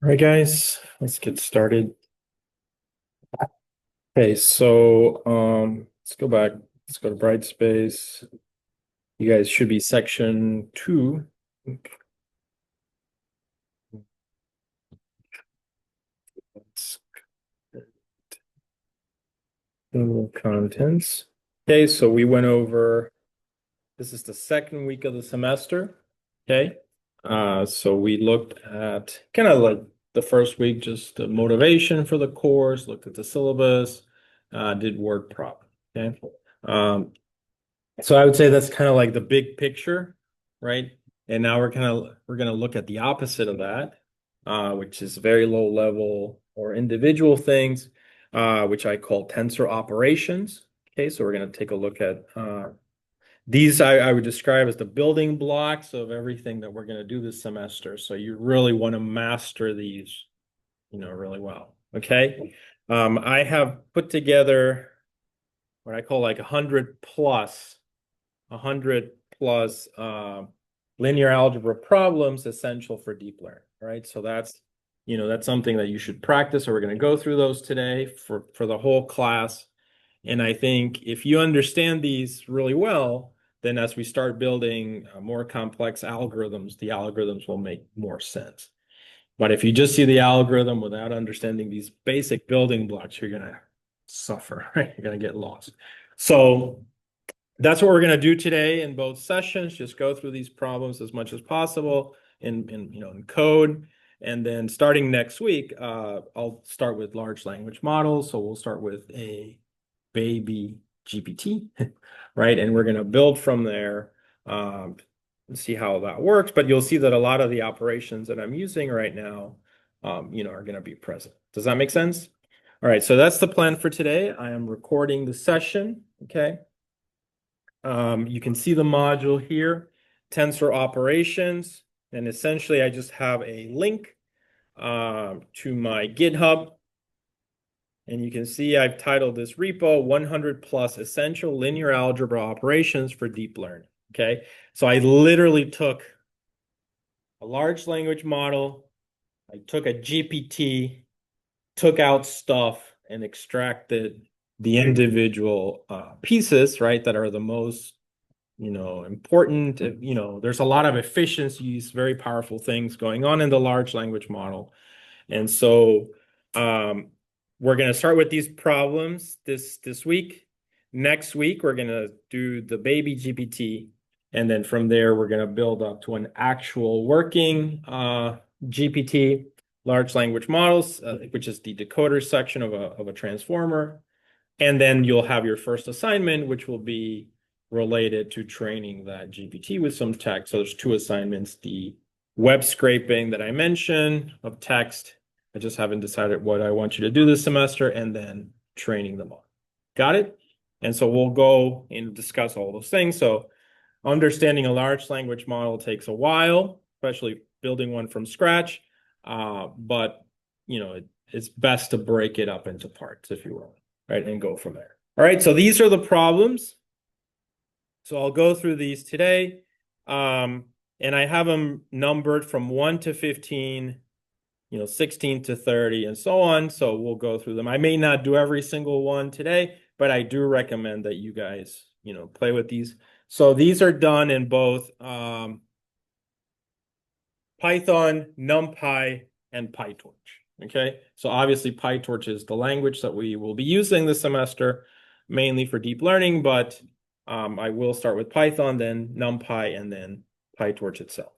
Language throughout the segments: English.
All right, guys, let's get started. Okay, so let's go back. Let's go to Brightspace. You guys should be section 2. Let's go to contents. Okay, so we went over, this is the second week of the semester. Okay. So we looked at kind of like the first week, just the motivation for the course, looked at the syllabus, did word prop. Okay. So I would say that's kind of like the big picture, right? And now we're gonna look at the opposite of that, which is very low level or individual things, which I call tensor operations. Okay, so we're gonna take a look at these. I would describe as the building blocks of everything that we're gonna do this semester. So you really want to master these, really well. Okay. I have put together what I call like 100 plus linear algebra problems essential for deep learning, right? So that's something that you should practice. So we're going to go through those today for the whole class. And I think if you understand these really well, then as we start building more complex algorithms, the algorithms will make more sense. But if you just see the algorithm without understanding these basic building blocks, you're going to suffer, right? You're going to get lost. So that's what we're going to do today in both sessions. Just go through these problems as much as possible in code. And then starting next week, I'll start with large language models. So we'll start with a baby GPT, right? And we're going to build from there and see how that works. But you'll see that a lot of the operations that I'm using right now, are going to be present. Does that make sense? All right. So that's the plan for today. I am recording the session. Okay. You can see the module here, Tensor Operations, and essentially I just have a link to my GitHub, and you can see I've titled this repo 100 plus essential linear algebra operations for deep learning. Okay, so I literally took a large language model, I took a GPT, took out stuff, and extracted the individual pieces, right, that are the most important. There's a lot of efficiencies, very powerful things going on in the large language model. And so we're going to start with these problems this week. Next week, we're going to do the baby GPT. And then from there, we're going to build up to an actual working GPT, large language models, which is the decoder section of a transformer. And then you'll have your first assignment, which will be related to training that GPT with some text. So there's 2 assignments, the web scraping that I mentioned of text. I just haven't decided what I want you to do this semester, and then training them all. Got it? And so we'll go and discuss all those things. So understanding a large language model takes a while, especially building one from scratch. But it's best to break it up into parts, if you will, right? And go from there. All right, so these are the problems. So I'll go through these today. And I have them numbered from 1 to 15, 16 to 30, and so on. So we'll go through them. I may not do every single one today, but I do recommend that you guys, play with these. So these are done in both Python, NumPy, and PyTorch. Okay, so obviously PyTorch is the language that we will be using this semester, mainly for deep learning, but I will start with Python, then NumPy, and then PyTorch itself.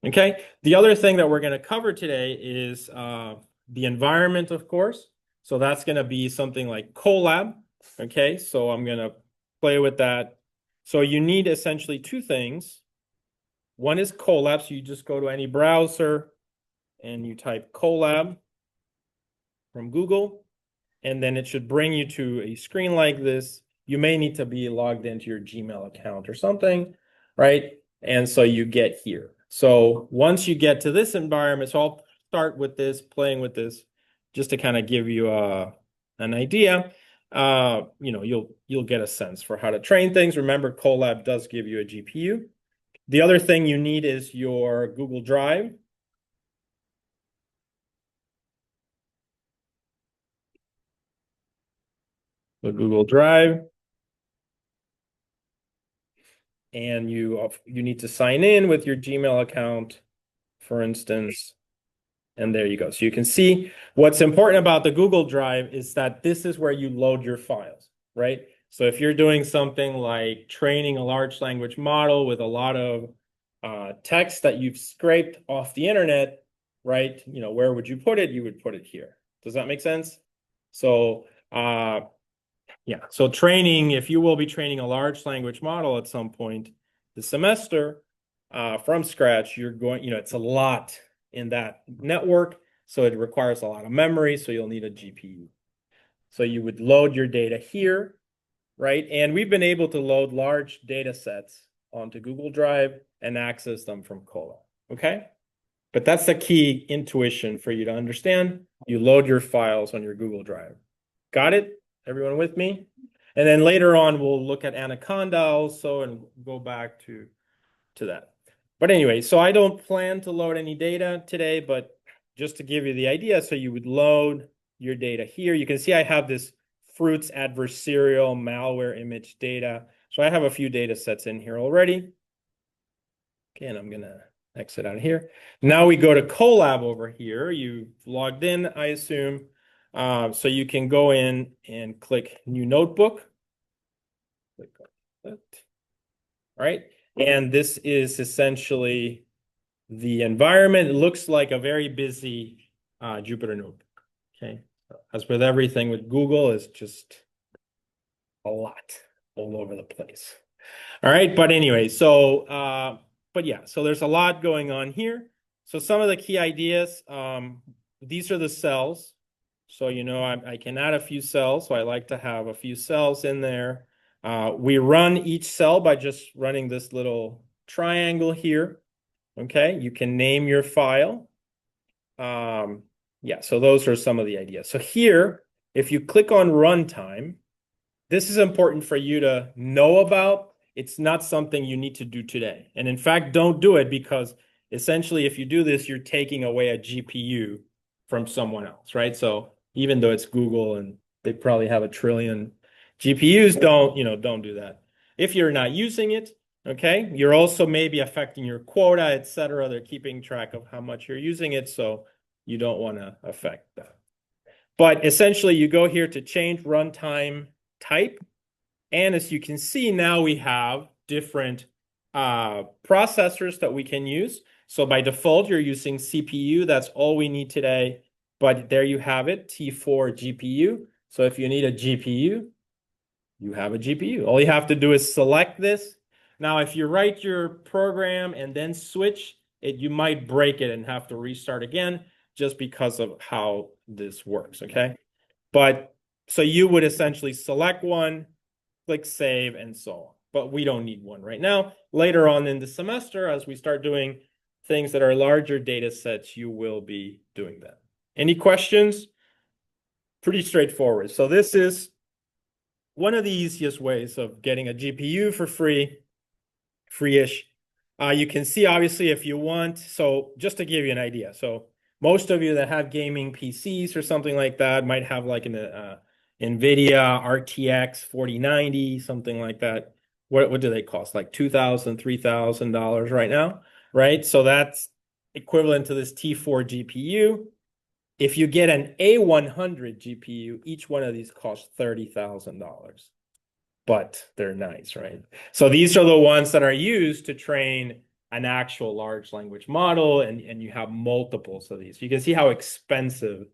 Okay, the other thing that we're going to cover today is the environment, of course. So that's going to be something like Colab. Okay, so I'm going to play with that. So you need essentially 2 things. One is Colab, so you just go to any browser and you type Colab from Google, and then it should bring you to a screen like this. You may need to be logged into your Gmail account or something, right? And so you get here. So once you get to this environment, so I'll start with this, playing with this, just to kind of give you an idea. You'll get a sense for how to train things. Remember, Colab does give you a GPU. The other thing you need is your Google Drive. the Google Drive. And you need to sign in with your Gmail account, for instance. And there you go. So you can see what's important about the Google Drive is that this is where you load your files, right? So if you're doing something like training a large language model with a lot of text that you've scraped off the internet, right? You know, where would you put it? You would put it here. Does that make sense? So yeah, so training, if you will be training a large language model at some point this semester from scratch, you're going, you know, it's a lot in that network. So it requires a lot of memory. So you'll need a GPU. So you would load your data here, right? And we've been able to load large data sets onto Google Drive and access them from Colab, okay? But that's the key intuition for you to understand. You load your files on your Google Drive. Got it? Everyone with me? And then later on, we'll look at Anaconda also and go back to that. But anyway, so I don't plan to load any data today, but just to give you the idea, so you would load your data here. You can see I have this fruits adversarial malware image data. So I have a few data sets in here already. Okay, and I'm going to exit out of here. Now we go to Colab over here. You logged in, I assume. So you can go in and click New Notebook. Click on that. All right. And this is essentially the environment. It looks like a very busy Jupyter Notebook. Okay. As with everything with Google, it's just a lot all over the place. All right. But anyway, so, but yeah, so there's a lot going on here. So some of the key ideas, these are the cells. So, you know, I can add a few cells. So I like to have a few cells in there. We run each cell by just running this little triangle here. Okay, you can name your file. Yeah, so those are some of the ideas. So here, if you click on runtime, this is important for you to know about. It's not something you need to do today. And in fact, don't do it because essentially if you do this, you're taking away a GPU from someone else, right? So even though it's Google and they probably have a trillion GPUs, don't do that. If you're not using it, okay, you're also maybe affecting your quota, et cetera. They're keeping track of how much you're using it, so you don't want to affect that. But essentially, you go here to change runtime type. And as you can see, now we have different processors that we can use. So by default, you're using CPU. That's all we need today. But there you have it, T4 GPU. So if you need a GPU, you have a GPU. All you have to do is select this. Now, if you write your program and then switch it, you might break it and have to restart again just because of how this works, okay? But so you would essentially select one, click save, and so on. But we don't need one right now. Later on in the semester, as we start doing things that are larger data sets, you will be doing that. Any questions? Pretty straightforward. So this is one of the easiest ways of getting a GPU for free-ish. You can see, obviously, if you want, so just to give you an idea. So most of you that have gaming PCs or something like that might have like an NVIDIA RTX 4090, something like that. What do they cost? Like $2,000, $3,000 right now, right? So that's equivalent to this T4 GPU. If you get an A100 GPU, each one of these costs $30,000. But they're nice, right? So these are the ones that are used to train an actual large language model, and you have multiples of these. You can see how expensive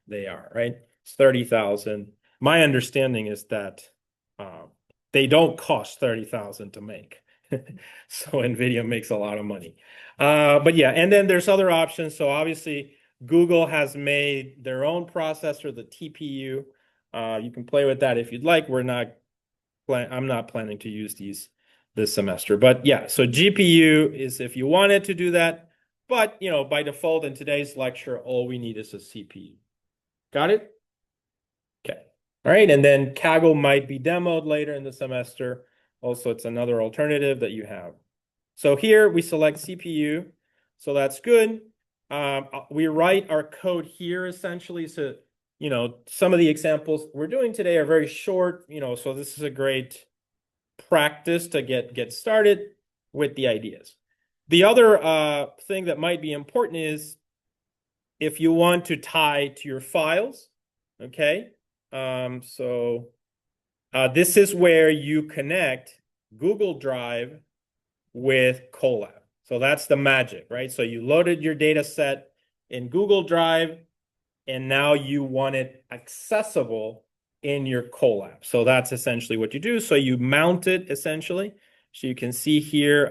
they are, right? It's 30,000. My understanding is that they don't cost 30,000 to make. So NVIDIA makes a lot of money. But yeah, and then there's other options. So obviously Google has made their own processor, the TPU. You can play with that if you'd like. I'm not planning to use these this semester. But yeah, so GPU is if you wanted to do that. But, you know, by default in today's lecture, all we need is a CPU. Got it? Okay. All right. And then Kaggle might be demoed later in the semester. Also, it's another alternative that you have. So here we select CPU. So that's good. We write our code here essentially. So you know, some of the examples we're doing today are very short, you know, so this is a great practice to get started with the ideas. The other thing that might be important is if you want to tie to your files, okay? This is where you connect Google Drive with Colab. So that's the magic, right? So you loaded your data set in Google Drive, and now you want it accessible in your Colab. So that's essentially what you do. So you mount it essentially. So you can see here,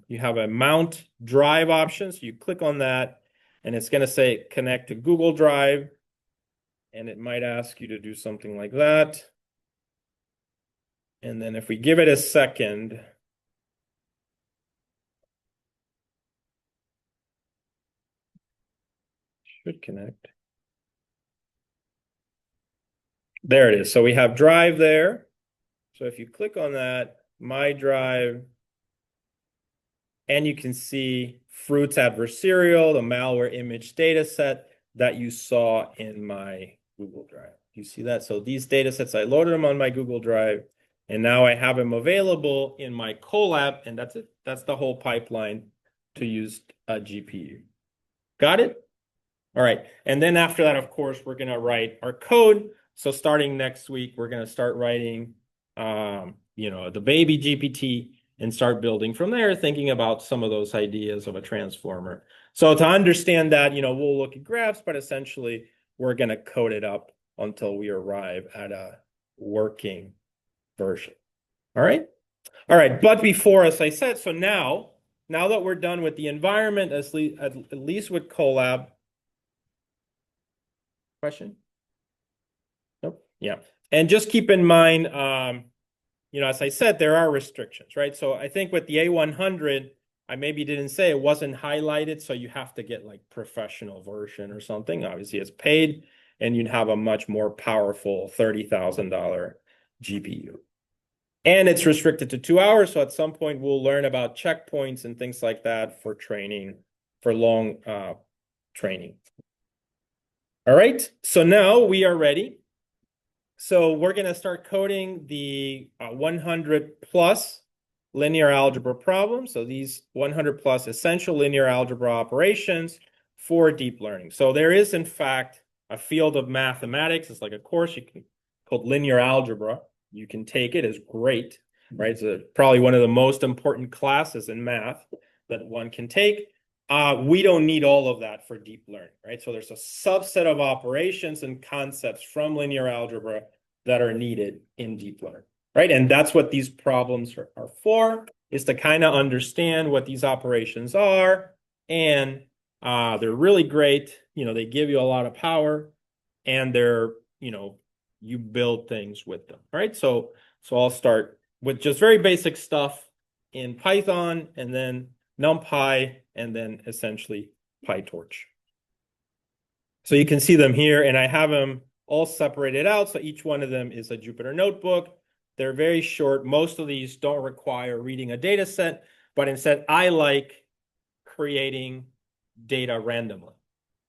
you have a mount drive option. So you click on that, and it's going to say connect to Google Drive. And it might ask you to do something like that. And then if we give it a second, should connect. There it is. So we have Drive there. So if you click on that, My Drive, and you can see Fruits Adversarial, the malware image data set that you saw in my Google Drive. You see that? So these data sets, I loaded them on my Google Drive, and now I have them available in my Colab, and that's it. That's the whole pipeline to use a GPU. Got it? All right. And then after that, of course, we're going to write our code. So starting next week, we're going to start writing, you know, the baby GPT and start building from there, thinking about some of those ideas of a transformer. So to understand that, you know, we'll look at graphs, but essentially we're going to code it up until we arrive at a working version. All right. All right. But before, as I said, so now that we're done with the environment, at least with Colab. Question? Nope. Yeah. And just keep in mind, you know, as I said, there are restrictions, right? So I think with the A100, I maybe didn't say it wasn't highlighted, so you have to get like professional version or something. Obviously, it's paid, and you'd have a much more powerful $30,000 GPU. And it's restricted to 2 hours, so at some point we'll learn about checkpoints and things like that for training, for long training. All right, so now we are ready. So we're going to start coding the 100 plus linear algebra problems. So these 100 plus essential linear algebra operations for deep learning. So there is, in fact, a field of mathematics. It's like a course called linear algebra. You can take it. It's great, right? It's probably one of the most important classes in math that one can take. We don't need all of that for deep learning, right? So there's a subset of operations and concepts from linear algebra that are needed in deep learning, right? And that's what these problems are for, is to kind of understand what these operations are. And they're really great. You know, they give you a lot of power, and they're, you know, you build things with them, right? So I'll start with just very basic stuff in Python, and then NumPy, and then essentially PyTorch. So you can see them here, and I have them all separated out. So each one of them is a Jupyter notebook. They're very short. Most of these don't require reading a data set, but instead I like creating data randomly.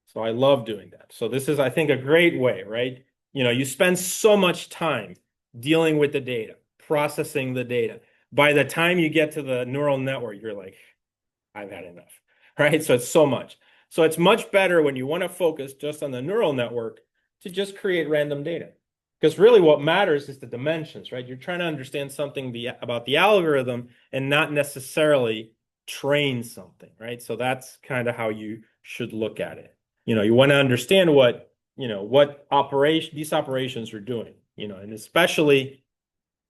So I love doing that. So this is, I think, a great way, right? You know, you spend so much time dealing with the data, processing the data. By the time you get to the neural network, you're like, I've had enough, right? So it's so much. So it's much better when you want to focus just on the neural network to just create random data. Because really what matters is the dimensions, right? You're trying to understand something about the algorithm and not necessarily train something, right? So that's kind of how you should look at it. You know, you want to understand what, you know, what these operations are doing, you know, and especially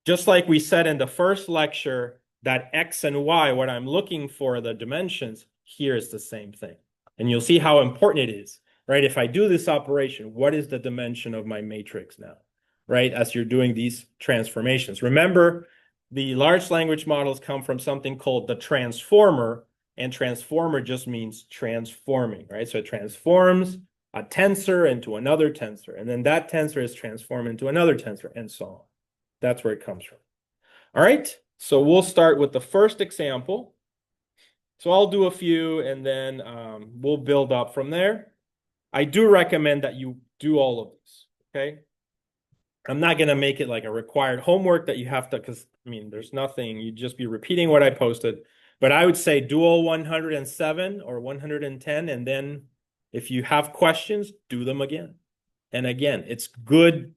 just like we said in the first lecture, that X and Y, what I'm looking for, the dimensions, here is the same thing. And you'll see how important it is, right? If I do this operation, what is the dimension of my matrix now, right? As you're doing these transformations. Remember, the large language models come from something called the transformer, and transformer just means transforming, right? So it transforms a tensor into another tensor, and then that tensor is transformed into another tensor, and so on. That's where it comes from. All right, so we'll start with the first example. So I'll do a few, and then we'll build up from there. I do recommend that you do all of these, okay? I'm not going to make it like a required homework that you have to, because I mean, there's nothing, you'd just be repeating what I posted. But I would say do all 107 or 110, and then if you have questions, do them again. And again, it's good,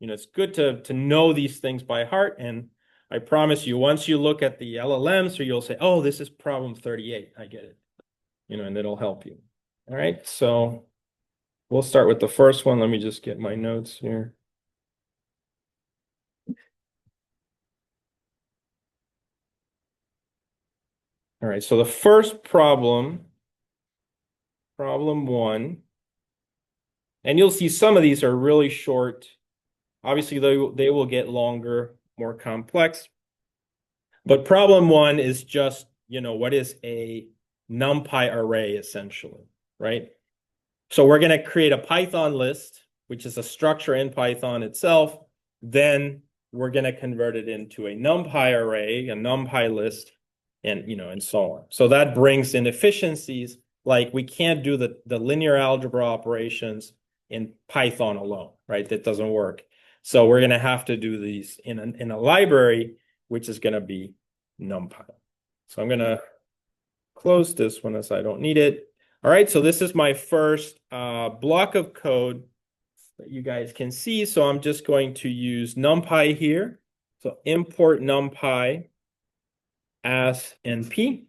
it's good to know these things by heart. And I promise you, once you look at the LLMs, so you'll say, oh, this is problem 38. I get it, and it'll help you. All right, so we'll start with the first one. Let me just get my notes here. All right, so the first problem, problem one, and you'll see some of these are really short. Obviously, they will get longer, more complex. But problem one is just, what is a NumPy array essentially, right? So we're going to create a Python list, which is a structure in Python itself. Then we're going to convert it into a NumPy array, a NumPy list, and so on. So that brings in efficiencies, like we can't do the linear algebra operations in Python alone, right? That doesn't work. So we're going to have to do these in a library, which is going to be NumPy. So I'm going to close this one as I don't need it. All right, so this is my first block of code that you guys can see. So I'm just going to use NumPy here. So import NumPy as NP.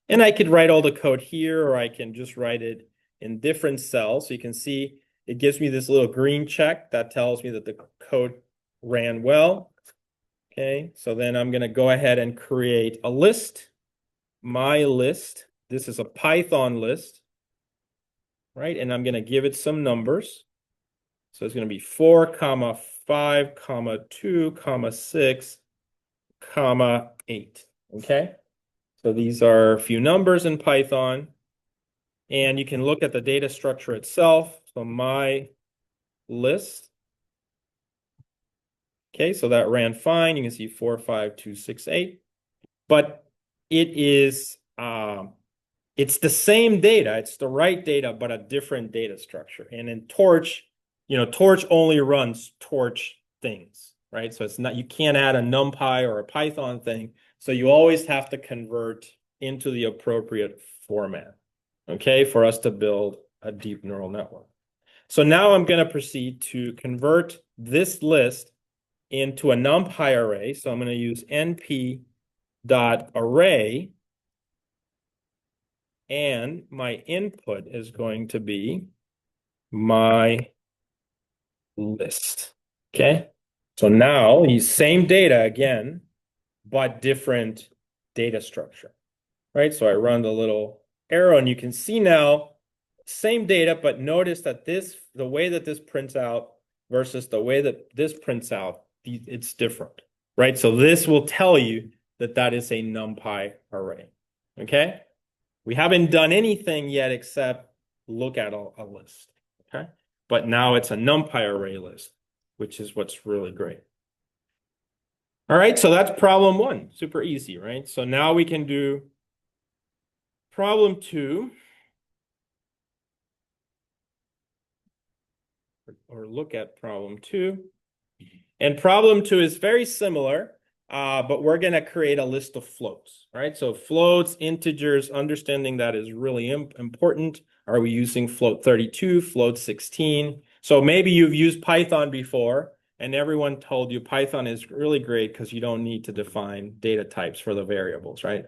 And I could write all the code here, or I can just write it in different cells. So you can see it gives me this little green check that tells me that the code ran well. Okay, so then I'm going to go ahead and create a list. My list. This is a Python list, right? And I'm going to give it some numbers. So it's going to be 4, 5, 2, 6, 8. Okay. So these are a few numbers in Python. And you can look at the data structure itself. So my list. Okay, so that ran fine. You can see 4, 5, 2, 6, 8. But it is it's the same data, it's the right data, but a different data structure. And in Torch, Torch only runs Torch things, right? So it's not, you can't add a NumPy or a Python thing. So you always have to convert into the appropriate format, okay, for us to build a deep neural network. So now I'm going to proceed to convert this list into a NumPy array. So I'm going to use np.array. And my input is going to be my list. Okay. So now the same data again, but different data structure, right? So I run the little arrow and you can see now same data, but notice that the way that this prints out versus the way that this prints out, it's different, right? So this will tell you that that is a NumPy array. Okay. We haven't done anything yet except look at a list, okay? But now it's a NumPy array list, which is what's really great. All right, so that's problem one, super easy, right? So now we can do problem two, or look at problem two. And problem two is very similar, but we're going to create a list of floats, right? So floats, integers, understanding that is really important. Are we using float 32, float 16? So maybe you've used Python before, and everyone told you Python is really great because you don't need to define data types for the variables, right?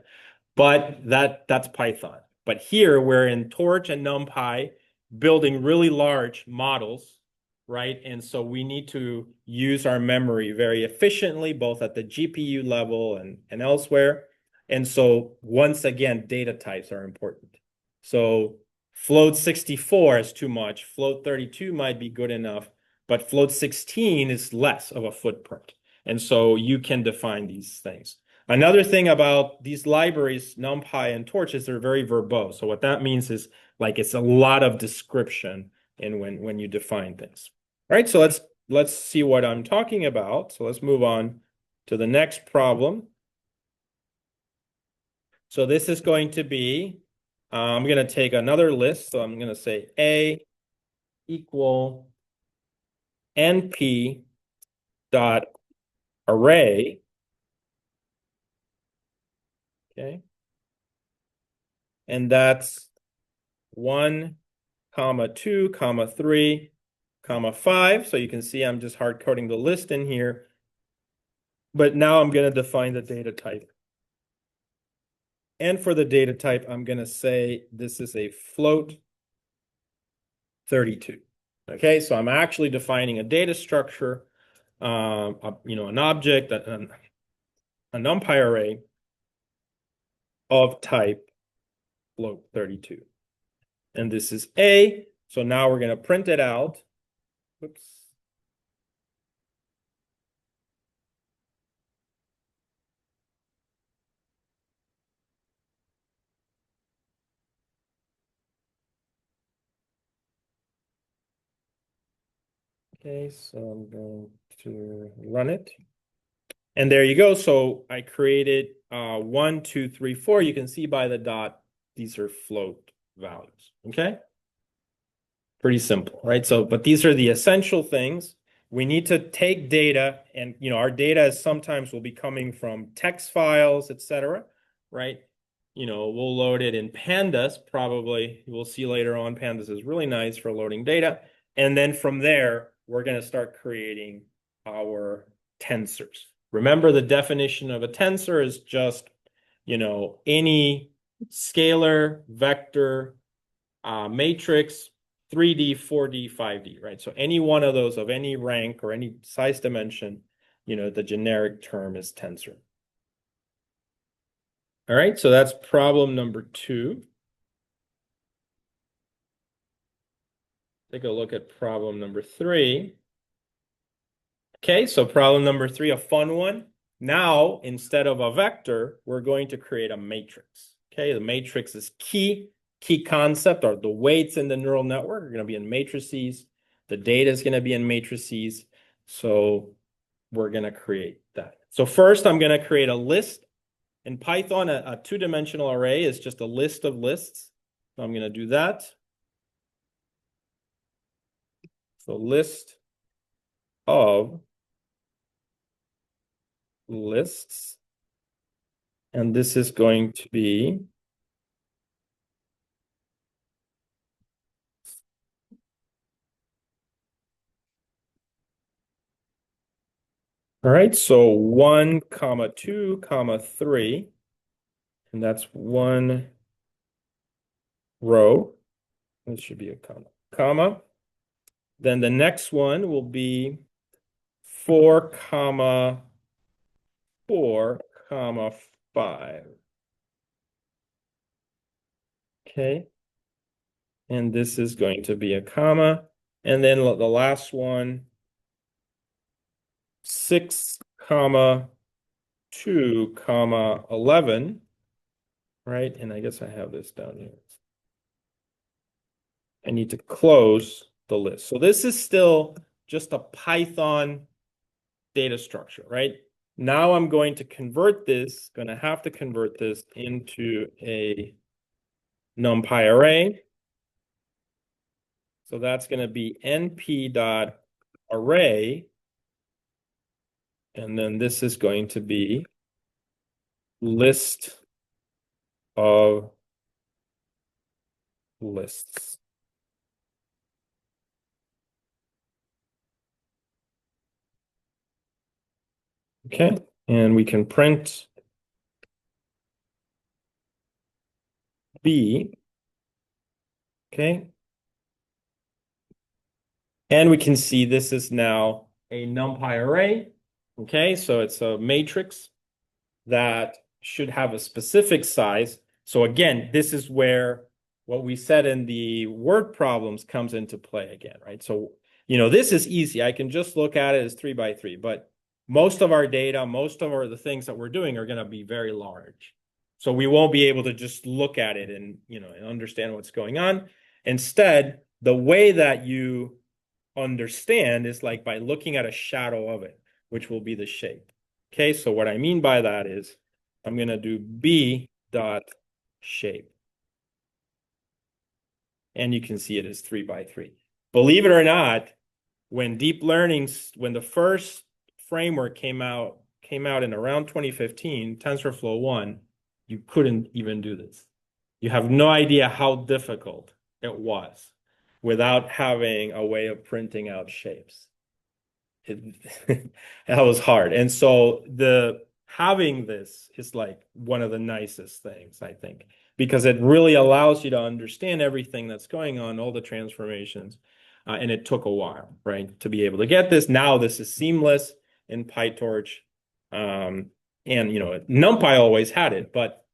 But that's Python. But here we're in Torch and NumPy building really large models, right? And so we need to use our memory very efficiently, both at the GPU level and elsewhere. And so once again, data types are important. So float 64 is too much. Float 32 might be good enough, but float 16 is less of a footprint. And so you can define these things. Another thing about these libraries, NumPy and Torch, is they're very verbose. So what that means is like it's a lot of description in when you define things. All right, so let's see what I'm talking about. So let's move on to the next problem. So this is going to be, I'm going to take another list. So I'm going to say A, equal np dot array. Okay. And that's 1, comma 2, comma 3, comma 5. So you can see I'm just hard coding the list in here. But now I'm going to define the data type. And for the data type, I'm going to say this is a float 32. Okay, so I'm actually defining a data structure, an object, a NumPy array of type float 32. And this is A. So now we're going to print it out. Oops. Okay, so I'm going to run it. And there you go. So I created 1, 2, 3, 4. You can see by the dot, these are float values. Okay. Pretty simple, right? So, but these are the essential things. We need to take data, and our data is sometimes will be coming from text files, etc. Right? We'll load it in pandas, probably. We'll see later on, pandas is really nice for loading data. And then from there, we're going to start creating our tensors. Remember, the definition of a tensor is just, any scalar, vector, matrix, 3D, 4D, 5D, right? So any one of those of any rank or any size dimension, the generic term is tensor. All right, so that's problem number 2. Take a look at problem number 3. Okay, so problem number 3, a fun one. Now, instead of a vector, we're going to create a matrix. Okay, the matrix is key concept, or the weights in the neural network are going to be in matrices. The data is going to be in matrices. So we're going to create that. So first, I'm going to create a list. In Python, a two-dimensional array is just a list of lists. So I'm going to do that. So list of lists. And this is going to be all right, so 1, comma 2, comma 3, and that's one row. This should be a comma. Then the next one will be 4, comma 4, comma 5. Okay. And this is going to be a comma. And then the last one, 6, comma 2, comma 11. Right? And I guess I have this down here. I need to close the list. So this is still just a Python data structure, right? Now I'm going to convert this, going to have to convert this into a NumPy array. So that's going to be np.array. And then this is going to be list of lists. Okay, and we can print B. Okay. And we can see this is now a NumPy array. Okay, so it's a matrix that should have a specific size. So again, this is where what we said in the word problems comes into play again, right? So, this is easy. I can just look at it as 3 by 3, but most of our data, the things that we're doing are going to be very large. So we won't be able to just look at it and, and understand what's going on. Instead, the way that you understand is like by looking at a shadow of it, which will be the shape. Okay, so what I mean by that is I'm going to do B dot shape. And you can see it as 3 by 3. believe it or not, when when the first framework came out in around 2015, TensorFlow 1, you couldn't even do this. You have no idea how difficult it was without having a way of printing out shapes. That was hard. And so having this is like one of the nicest things, I think, because it really allows you to understand everything that's going on, all the transformations. And it took a while, right, to be able to get this. Now this is seamless in PyTorch. And, NumPy always had it, but,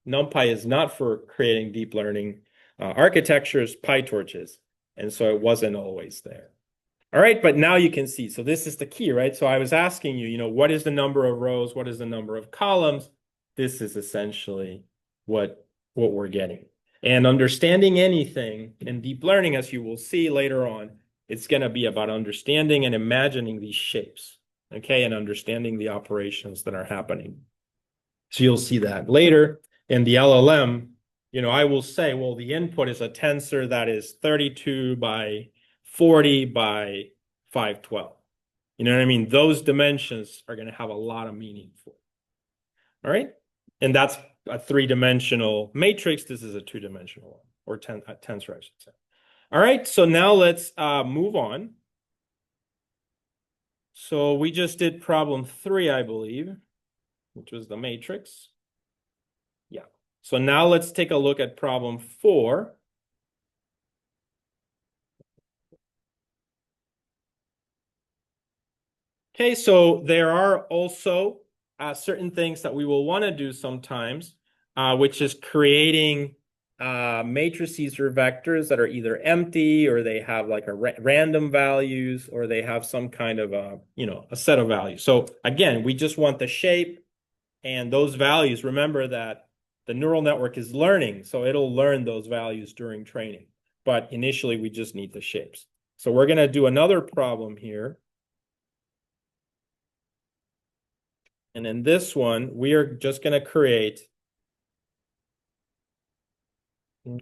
NumPy is not for creating deep learning architectures, PyTorch is. And so it wasn't always there. All right, but now you can see. So this is the key, right? So I was asking you, what is the number of rows? What is the number of columns? This is essentially what we're getting. And understanding anything in deep learning, as you will see later on, it's going to be about understanding and imagining these shapes, okay, and understanding the operations that are happening. So you'll see that later in the LLM. I will say, well, the input is a tensor that is 32 by 40 by 512. You know what I mean? Those dimensions are going to have a lot of meaning for it. All right. And that's a three-dimensional matrix. This is a two-dimensional one, or a tensor, I should say. All right. So now let's move on. So we just did problem 3, I believe, which was the matrix. Yeah. So now let's take a look at problem 4. Okay, so there are also certain things that we will want to do sometimes, which is creating matrices or vectors that are either empty, or they have like random values, or they have some kind of a set of values. So again, we just want the shape and those values. Remember that the neural network is learning, so it'll learn those values during training. But initially, we just need the shapes. So we're going to do another problem here. And in this one, we are just going to create. All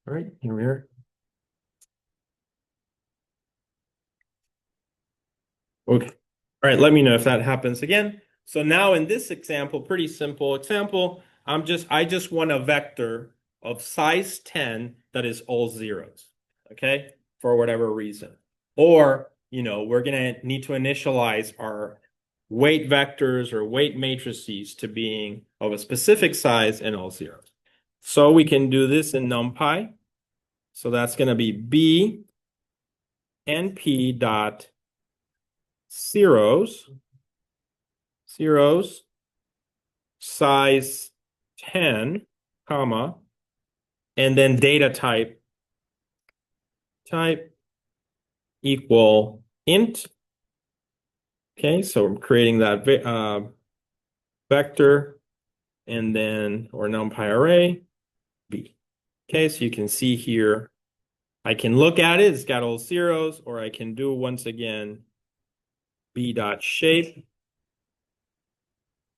right, here we are. Okay. All right, let me know if that happens again. So now in this example, pretty simple example, I just want a vector of size 10 that is all zeros, okay, for whatever reason. Or, we're going to need to initialize our weight vectors or weight matrices to being of a specific size and all zeros. So we can do this in NumPy. So that's going to be B NP dot zeros size 10, comma, and then data type equal int. Okay, so I'm creating that vector, and then, or NumPy array, B. Okay, so you can see here, I can look at it, it's got all zeros, or I can do once again, B dot shape.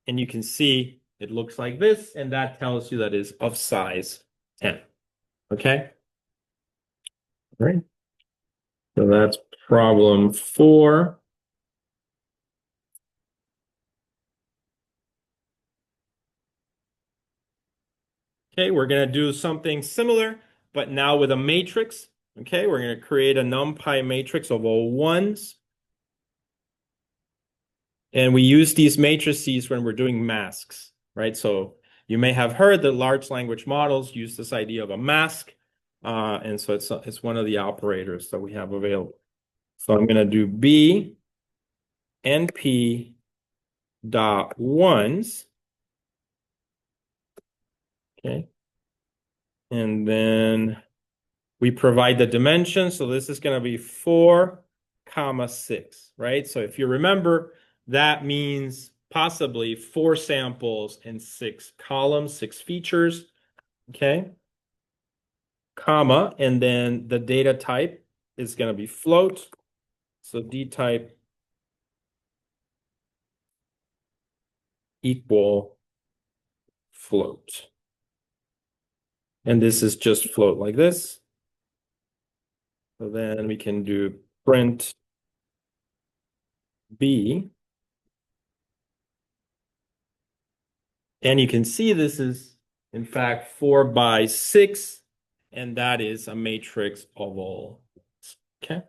And you can see it looks like this, and that tells you that is of size 10. Okay? All right. So that's problem 4. Okay, we're going to do something similar, but now with a matrix. Okay, we're going to create a NumPy matrix of all ones. And we use these matrices when we're doing masks, right? So you may have heard that large language models use this idea of a mask. And so it's one of the operators that we have available. So I'm going to do B NP dot ones. Okay. And then we provide the dimension. So this is going to be 4, 6, right? So if you remember, that means possibly 4 samples and 6 columns, 6 features. Okay. Comma, and then the data type is going to be float. So D type equal float. And this is just float like this. So then we can do print B. And you can see this is, in fact, 4 by 6, and that is a matrix of all. Okay.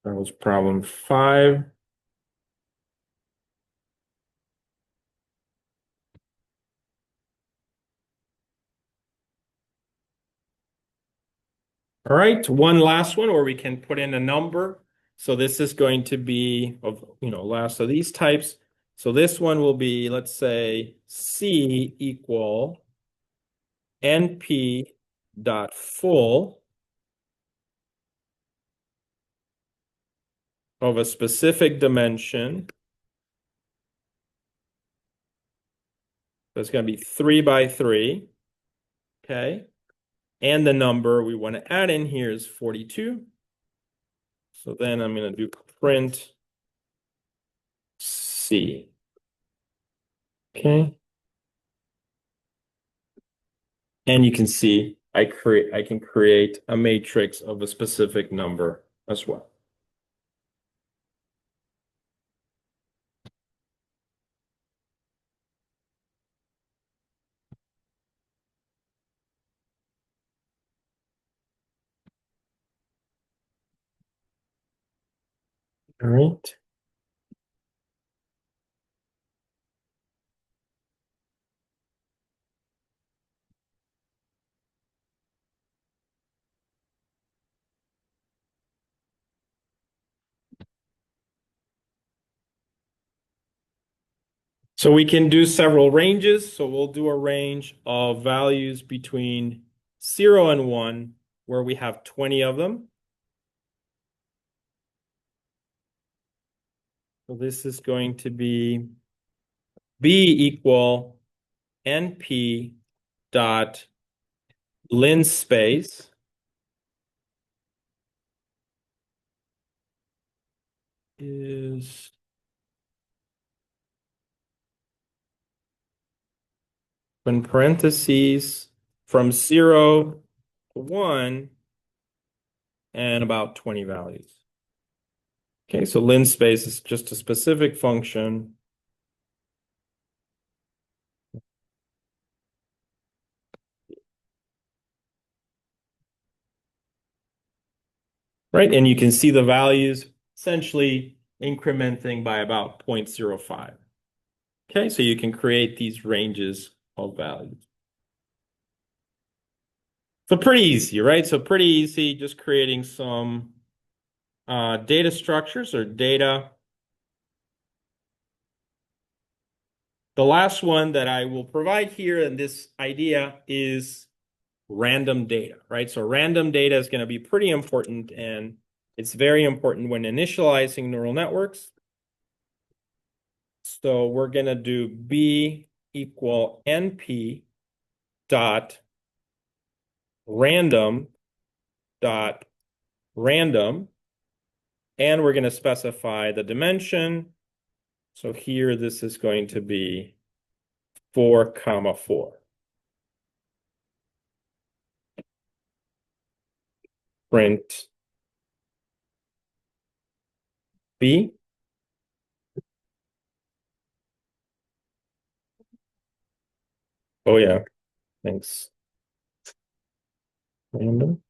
That was problem 5. All right, one last one where we can put in a number. So this is going to be of, last of these types. So this one will be, let's say, C equal NP dot full of a specific dimension. That's going to be 3 by 3. Okay. And the number we want to add in here is 42. So then I'm going to do print C. Okay. And you can see I can create a matrix of a specific number as well. All right. So we can do several ranges. So we'll do a range of values between 0 and 1, where we have 20 of them. So this is going to be B equal NP dot linspace is in parentheses from 0 to 1 and about 20 values. Okay, so linspace is just a specific function. Right, and you can see the values essentially incrementing by about 0.05. Okay, so you can create these ranges of values. So pretty easy, right? So pretty easy, just creating some data structures or data. The last one that I will provide here in this idea is random data, right? So random data is going to be pretty important, and it's very important when initializing neural networks. So we're going to do B equal NP dot random dot random, and we're going to specify the dimension. So here, this is going to be 4, 4. Print B. Oh yeah, thanks. Random.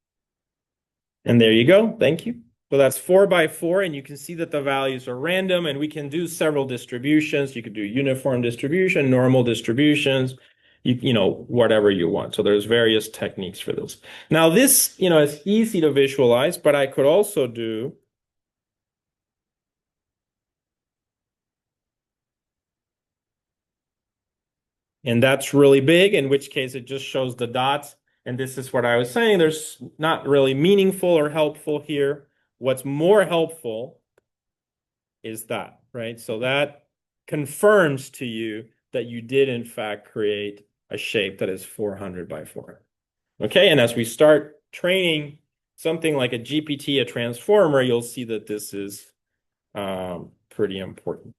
And there you go. Thank you. So that's 4 by 4, and you can see that the values are random, and we can do several distributions. You could do uniform distribution, normal distributions, whatever you want. So there's various techniques for this. Now this, is easy to visualize, but I could also do and that's really big, in which case it just shows the dots. And this is what I was saying. There's not really meaningful or helpful here. What's more helpful is that, right? So that confirms to you that you did, in fact, create a shape that is 400 by 400. Okay, and as we start training something like a GPT, a transformer, you'll see that this is pretty important.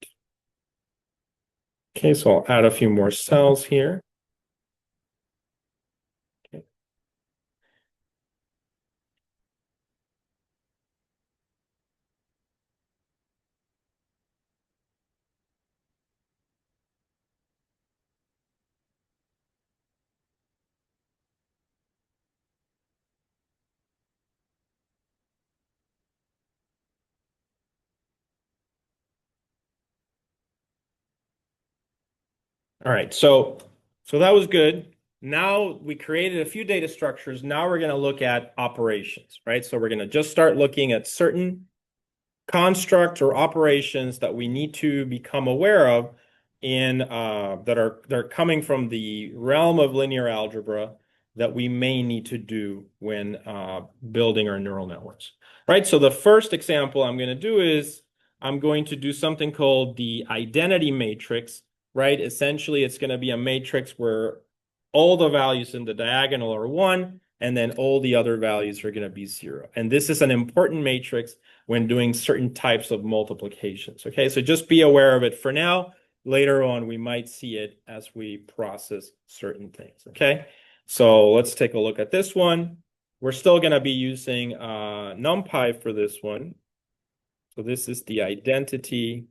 Okay, so I'll add a few more cells here. Okay. All right, so that was good. Now we created a few data structures. Now we're going to look at operations, right? So we're going to just start looking at certain constructs or operations that we need to become aware of in that are coming from the realm of linear algebra that we may need to do when building our neural networks, right? So the first example I'm going to do is I'm going to do something called the identity matrix, right? Essentially, it's going to be a matrix where all the values in the diagonal are 1, and then all the other values are going to be 0. And this is an important matrix when doing certain types of multiplications. Okay, so just be aware of it for now. Later on, we might see it as we process certain things. Okay, so let's take a look at this one. We're still going to be using NumPy for this one. So this is the identity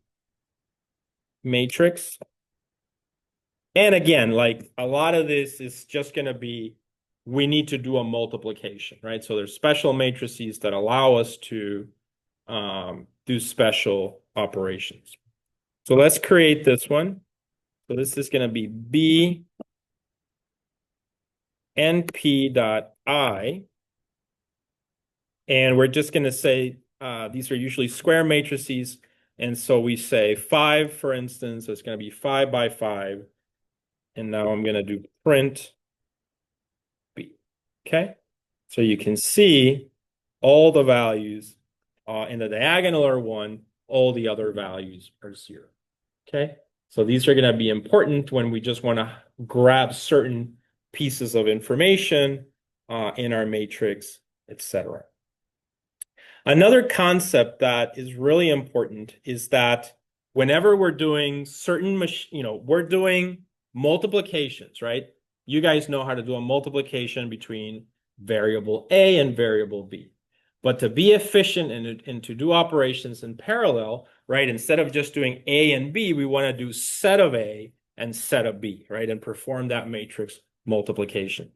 matrix. And again, like a lot of this is just going to be, we need to do a multiplication, right? So there's special matrices that allow us to do special operations. So let's create this one. So this is going to be B np.I. And we're just going to say these are usually square matrices. And so we say 5, for instance, so it's going to be 5 by 5. And now I'm going to do print B. Okay. So you can see all the values in the diagonal are 1, all the other values are 0. Okay. So these are going to be important when we just want to grab certain pieces of information in our matrix, etc. Another concept that is really important is that whenever we're doing certain, we're doing multiplications, right? You guys know how to do a multiplication between variable A and variable B. But to be efficient and to do operations in parallel, right? Instead of just doing A and B, we want to do set of A and set of B, right? And perform that matrix multiplication.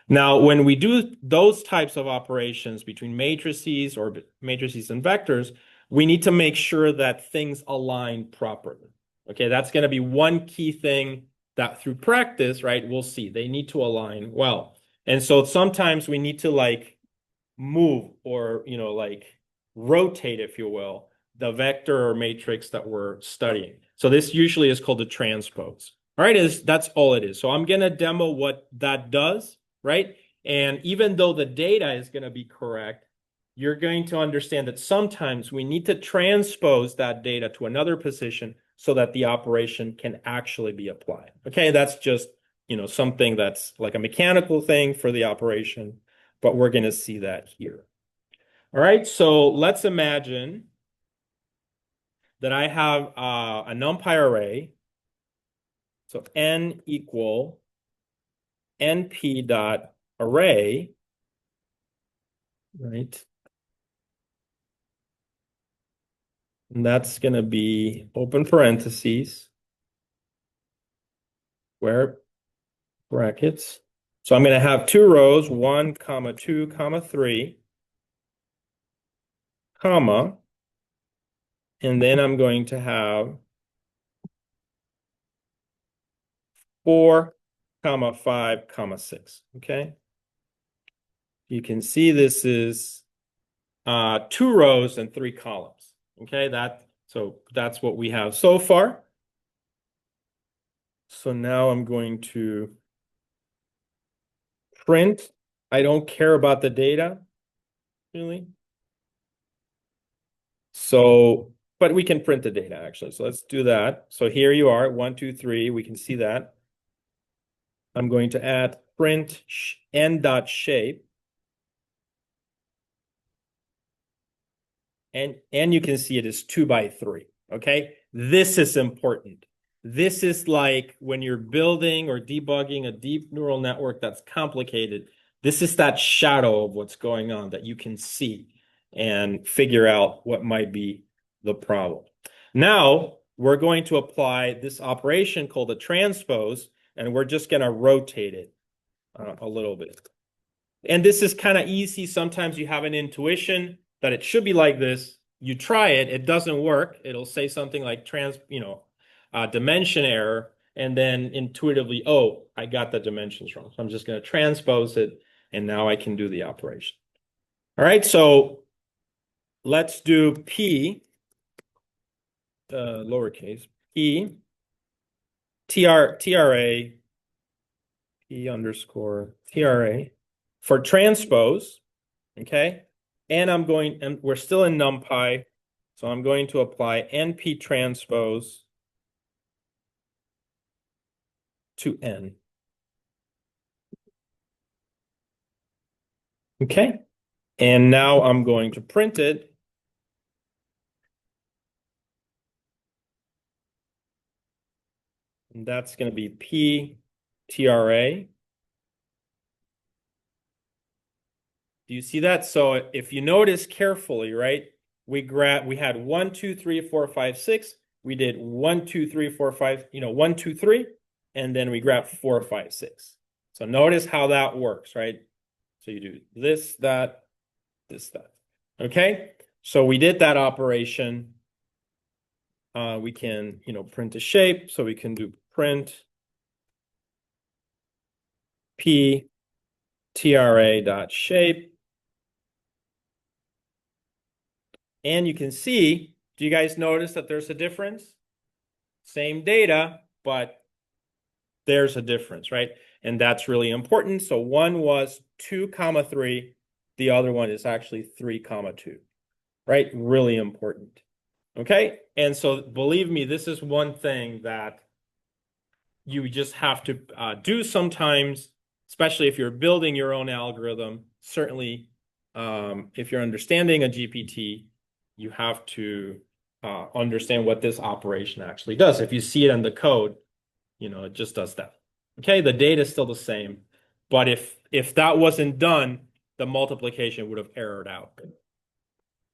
Now, when we do those types of operations between matrices or matrices and vectors, we need to make sure that things align properly. Okay, that's going to be one key thing that through practice, right, we'll see. They need to align well. And so sometimes we need to like move or, like rotate, if you will, the vector or matrix that we're studying. So this usually is called a transpose. All right, that's all it is. So I'm going to demo what that does, right? And even though the data is going to be correct, you're going to understand that sometimes we need to transpose that data to another position so that the operation can actually be applied. Okay, that's just, something that's like a mechanical thing for the operation, but we're going to see that here. All right, so let's imagine that I have a NumPy array. So n equal np dot array, right? And that's going to be open parentheses, square brackets. So I'm going to have 2 rows, 1, 2, 3, comma, and then I'm going to have 4, 5, 6. Okay. You can see this is 2 rows and 3 columns. Okay, so that's what we have so far. So now I'm going to print. I don't care about the data, really. So, but we can print the data actually. So let's do that. So here you are, 1, 2, 3. We can see that. I'm going to add print n.shape. And you can see it is 2 by 3. Okay, this is important. This is like when you're building or debugging a deep neural network that's complicated. This is that shadow of what's going on that you can see and figure out what might be the problem. Now, we're going to apply this operation called a transpose, and we're just going to rotate it a little bit. And this is kind of easy. Sometimes you have an intuition that it should be like this. You try it, it doesn't work. It'll say something like dimension error, and then intuitively, oh, I got the dimensions wrong. So I'm just going to transpose it, and now I can do the operation. All right, so let's do P, lowercase, P, TRA, P underscore TRA for transpose, okay? And we're still in NumPy, so I'm going to apply NP transpose to N. Okay, and now I'm going to print it. And that's going to be P TRA. Do you see that? So if you notice carefully, right, we had 1, 2, 3, 4, 5, 6. We did 1, 2, 3, 4, 5, 1, 2, 3, and then we grabbed 4, 5, 6. So notice how that works, right? So you do this, that, this, that. Okay, so we did that operation. We can, print a shape. So we can do print P TRA dot shape. And you can see, do you guys notice that there's a difference? Same data, but there's a difference, right? And that's really important. So one was 2, 3. The other one is actually 3, 2, right? Really important. Okay. And so believe me, this is one thing that you just have to do sometimes, especially if you're building your own algorithm. Certainly, if you're understanding a GPT, you have to understand what this operation actually does. If you see it in the code, it just does that. Okay, the data is still the same, but if that wasn't done, the multiplication would have errored out.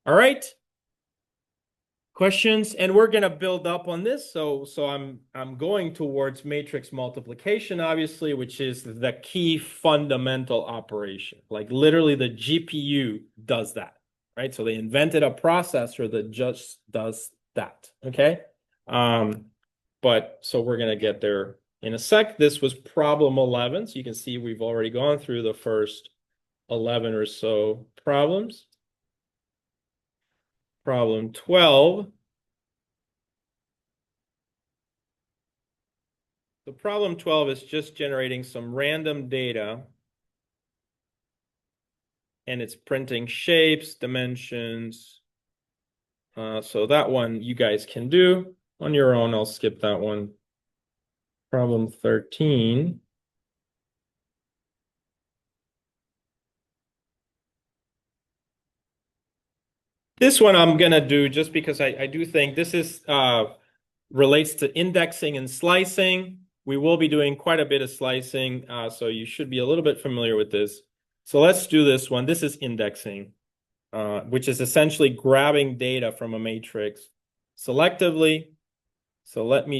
All right. Questions, and we're going to build up on this. So I'm going towards matrix multiplication, obviously, which is the key fundamental operation. Like literally the GPU does that, right? So they invented a processor that just does that. Okay. But so we're going to get there in a sec. This was problem 11. So you can see we've already gone through the first 11 or so problems. Problem 12. So problem 12 is just generating some random data, and it's printing shapes, dimensions. So that one you guys can do on your own. I'll skip that one. Problem 13. This one I'm going to do just because I do think this is relates to indexing and slicing. We will be doing quite a bit of slicing, so you should be a little bit familiar with this. So let's do this one. This is indexing, which is essentially grabbing data from a matrix selectively. So let me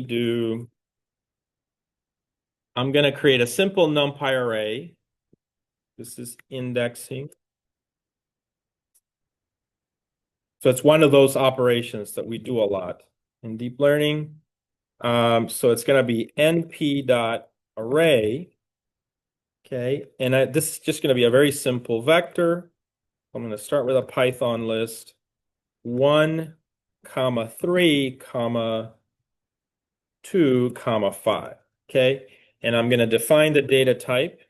I'm going to create a simple NumPy array. This is indexing. So it's one of those operations that we do a lot in deep learning. So it's going to be np.array. Okay, and this is just going to be a very simple vector. I'm going to start with a Python list. 1, 3, 2, 5. Okay, and I'm going to define the data type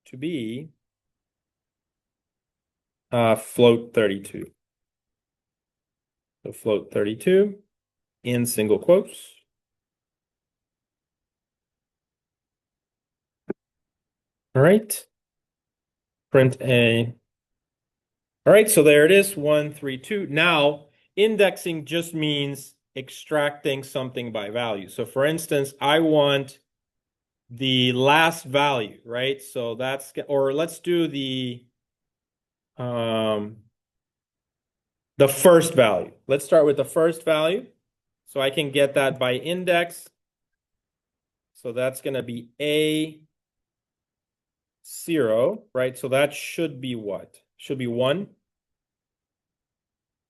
to be float 32. So float 32 in single quotes. All right. Print A. All right, so there it is, 1, 3, 2. Now, indexing just means extracting something by value. So for instance, I want the last value, right? So that's, or let's do the first value. Let's start with the first value. So I can get that by index. So that's going to be A0, right? So that should be what? Should be 1.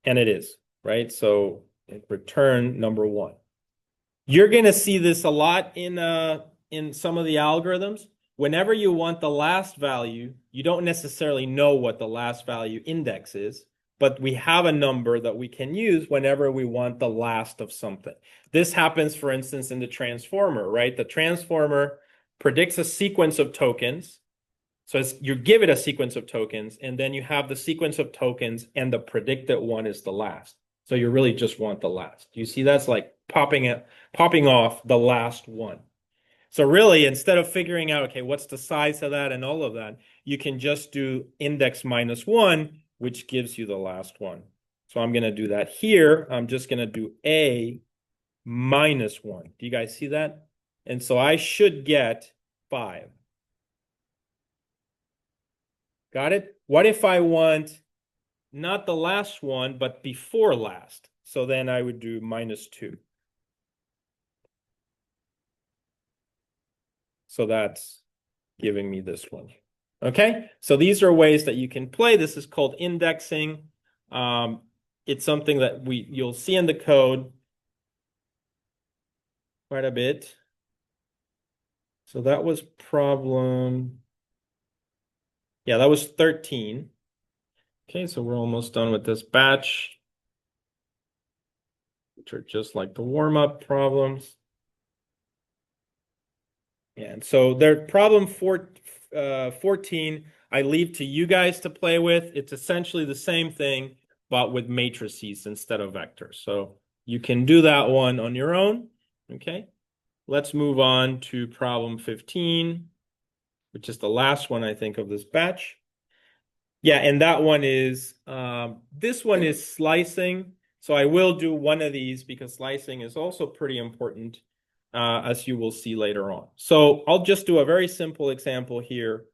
And it is, right? So return number 1. You're going to see this a lot in some of the algorithms. Whenever you want the last value, you don't necessarily know what the last value index is, but we have a number that we can use whenever we want the last of something. This happens, for instance, in the transformer, right? The transformer predicts a sequence of tokens. So you give it a sequence of tokens, and then you have the sequence of tokens, and the predicted one is the last. So you really just want the last. You see, that's like popping off the last one. So really, instead of figuring out, okay, what's the size of that and all of that, you can just do index -1, which gives you the last one. So I'm going to do that here. I'm just going to do A -1. Do you guys see that? And so I should get 5. Got it? What if I want not the last one, but before last? So then I would do -2. So that's giving me this one. Okay, so these are ways that you can play. This is called indexing. It's something that you'll see in the code quite a bit. So that was problem, yeah, that was 13. Okay, so we're almost done with this batch, which are just like the warm-up problems. And so their problem 14, I leave to you guys to play with. It's essentially the same thing, but with matrices instead of vectors. So you can do that one on your own. Okay, let's move on to problem 15, which is the last one, I think, of this batch. Yeah, and that one is, this one is slicing. So I will do one of these because slicing is also pretty important, as you will see later on. So I'll just do a very simple example here.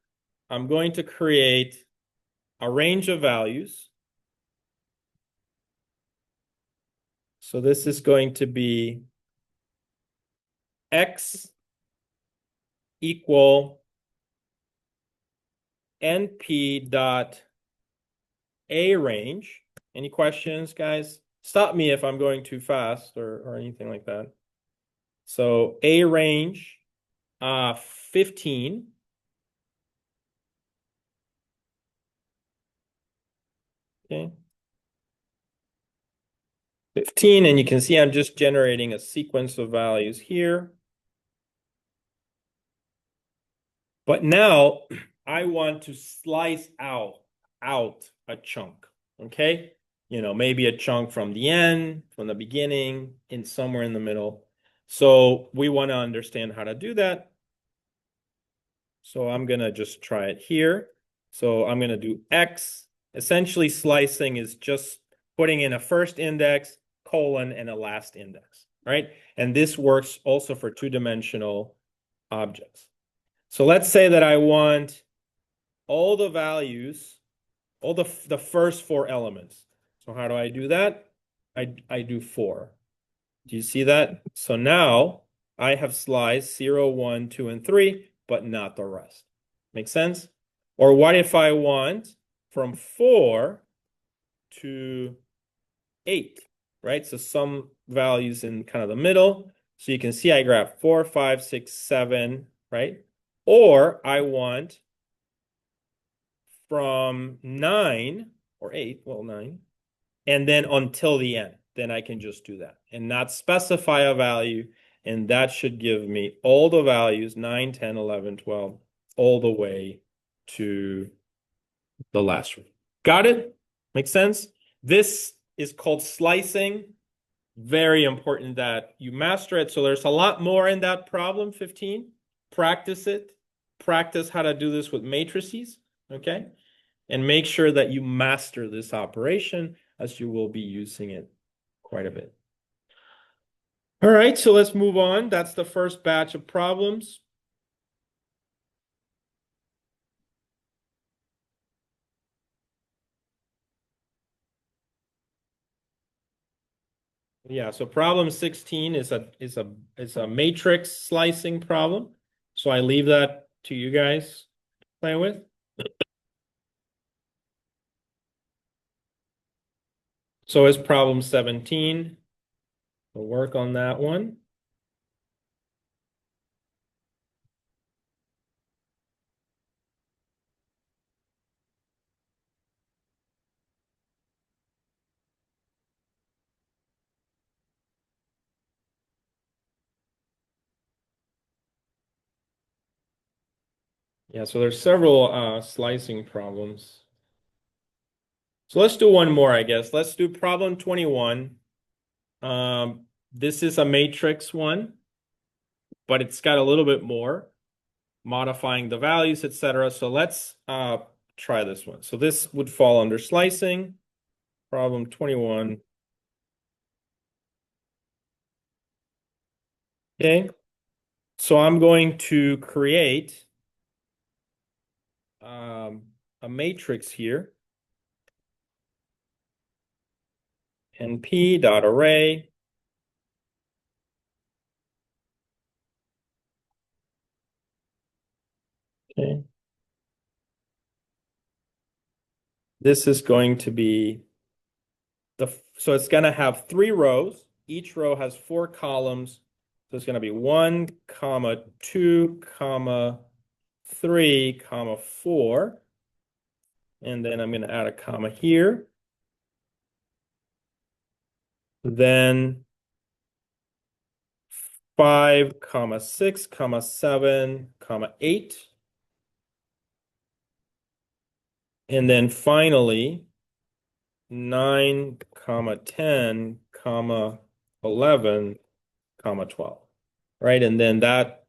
I'm going to create a range of values. So this is going to be X equal NP dot A range. Any questions, guys? Stop me if I'm going too fast or anything like that. So A range 15. Okay. 15, and you can see I'm just generating a sequence of values here. But now I want to slice out a chunk, okay? You know, maybe a chunk from the end, from the beginning, and somewhere in the middle. So we want to understand how to do that. So I'm going to just try it here. So I'm going to do X. Essentially, slicing is just putting in a first index, colon, and a last index, right? And this works also for two-dimensional objects. So let's say that I want all the values, all the first 4 elements. So how do I do that? I do 4. Do you see that? So now I have sliced 0, 1, 2, and 3, but not the rest. Make sense? Or what if I want from 4 to 8, right? So some values in kind of the middle. So you can see I grab 4, 5, 6, 7, right? Or I want from 9 or 8, well, 9, and then until the end. Then I can just do that and not specify a value. And that should give me all the values, 9, 10, 11, 12, all the way to the last one. Got it? Make sense? This is called slicing. Very important that you master it. So there's a lot more in that problem 15. Practice it. Practice how to do this with matrices, okay? And make sure that you master this operation as you will be using it quite a bit. All right, so let's move on. That's the first batch of problems. Yeah, so problem 16 is a matrix slicing problem. So I leave that to you guys to play with. So is problem 17. We'll work on that one. Yeah, so there's several slicing problems. So let's do one more, I guess. Let's do problem 21. This is a matrix one, but it's got a little bit more, modifying the values, etc. So let's try this one. So this would fall under slicing, problem 21. Okay, so I'm going to create a matrix here. np.array. Okay. This is going to be so it's going to have 3 rows. Each row has 4 columns. So it's going to be 1, comma 2, comma 3, comma 4. And then I'm going to add a comma here. Then 5, comma 6, comma 7, comma 8. And then finally 9, comma 10, comma 11, comma 12. Right? And then that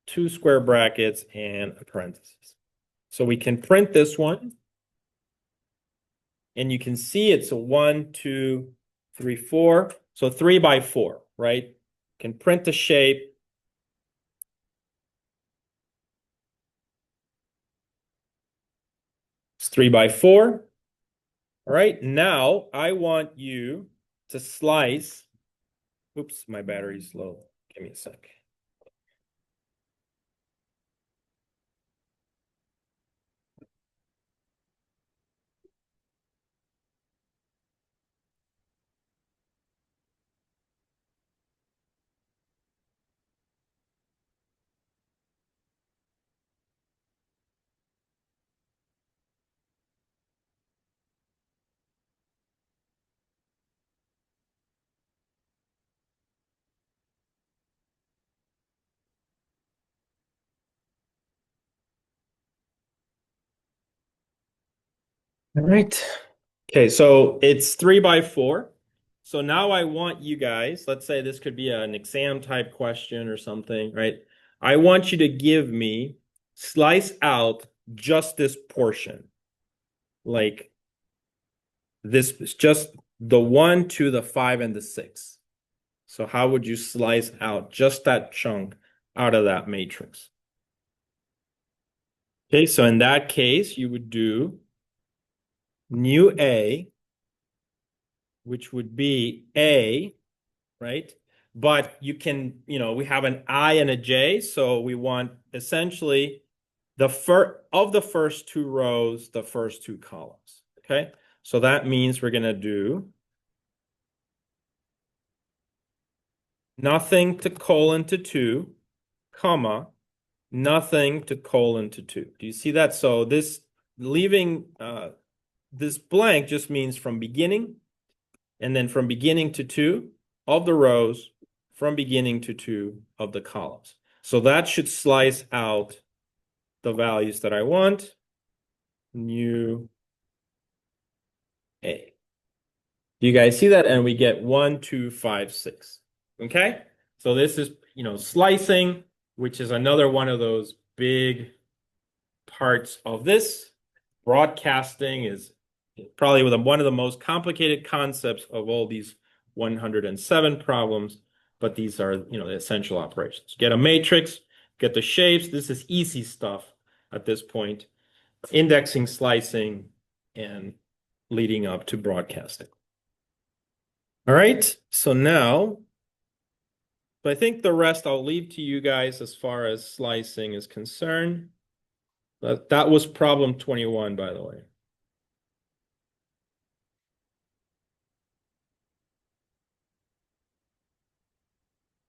2 square brackets and a parenthesis. So we can print this one. And you can see it's a 1, 2, 3, 4. So 3 by 4, right? Can print the shape. It's 3 by 4. All right, now I want you to slice. Oops, my battery's low. Give me a sec. All right. Okay, so it's 3 by 4. So now I want you guys, let's say this could be an exam type question or something, right? I want you to give me, slice out just this portion. Like this is just the 1 to the 5 and the 6. So how would you slice out just that chunk out of that matrix? Okay, so in that case, you would do new A, which would be A, right? But you can, we have an I and a J, so we want essentially the first 2 rows, the first 2 columns. Okay, so that means we're gonna do nothing to colon to 2, comma, nothing to colon to 2. Do you see that? So this leaving this blank just means from beginning, and then from beginning to 2 of the rows, from beginning to 2 of the columns. So that should slice out the values that I want. New A. Do you guys see that? And we get 1, 2, 5, 6. Okay? So this is, slicing, which is another one of those big parts of this. Broadcasting is probably one of the most complicated concepts of all these 107 problems, but these are, the essential operations. Get a matrix, get the shapes. This is easy stuff at this point. Indexing, slicing, and leading up to broadcasting. All right, so now, I think the rest I'll leave to you guys as far as slicing is concerned. But that was problem 21, by the way.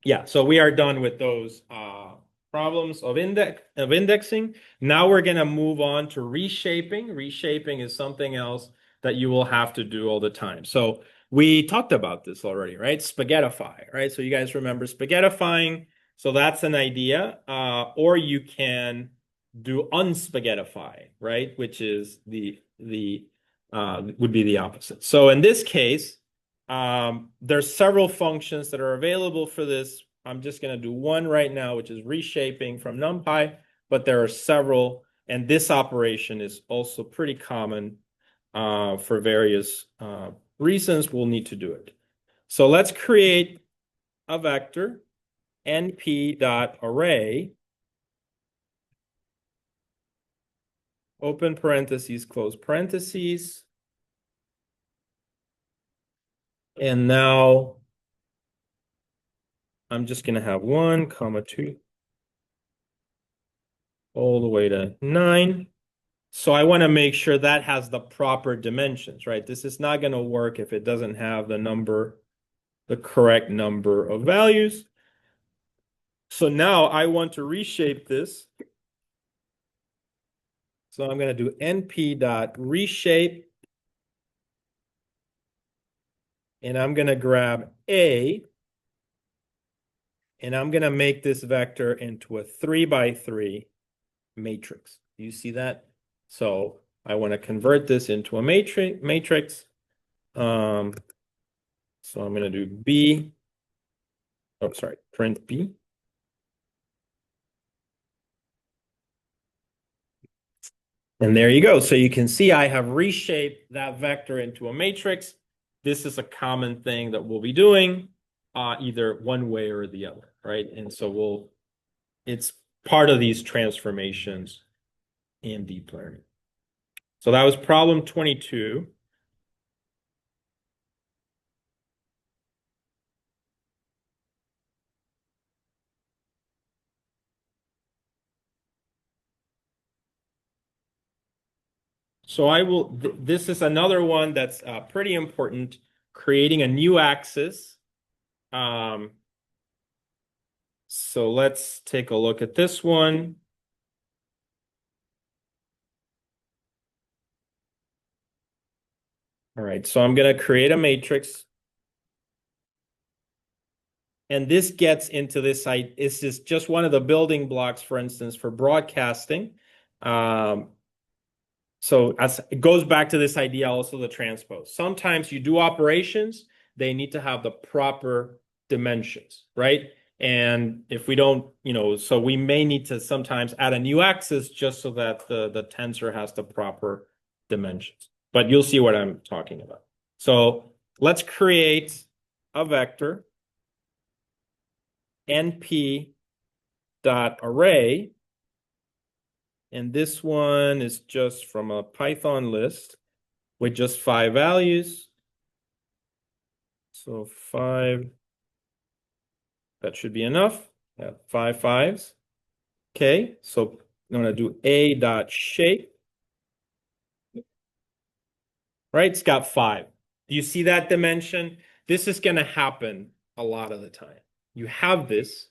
Yeah, so we are done with those problems of indexing. Now we're going to move on to reshaping. Reshaping is something else that you will have to do all the time. So we talked about this already, right? Spaghettify, right? So you guys remember spaghettifying. So that's an idea. Or you can do unspaghettify, right? Which is would be the opposite. So in this case, there's several functions that are available for this. I'm just going to do one right now, which is reshaping from NumPy, but there are several, and this operation is also pretty common for various reasons. We'll need to do it. So let's create a vector, np.array, open parentheses, close parentheses. And now I'm just going to have 1, 2, all the way to 9. So I want to make sure that has the proper dimensions, right? This is not going to work if it doesn't have the correct number of values. So now I want to reshape this. So I'm going to do np.reshape. And I'm going to grab A. And I'm going to make this vector into a 3x3 matrix. Do you see that? So I want to convert this into a matrix. So I'm going to do B. Oh, sorry, print B. And there you go. So you can see I have reshaped that vector into a matrix. This is a common thing that we'll be doing either one way or the other, right? And so it's part of these transformations in deep learning. So that was problem 22. So this is another one that's pretty important, creating a new axis. So let's take a look at this one. All right, so I'm going to create a matrix. And this gets into this site. This is just one of the building blocks, for instance, for broadcasting. So it goes back to this idea also, the transpose. Sometimes you do operations, they need to have the proper dimensions, right? And if we don't, so we may need to sometimes add a new axis just so that the tensor has the proper dimensions. But you'll see what I'm talking about. So let's create a vector, np.array. And this one is just from a Python list with just 5 values. So 5, that should be enough. 5 5s. Okay, so I'm going to do a.shape. Right, it's got 5. Do you see that dimension? This is going to happen a lot of the time. You have this,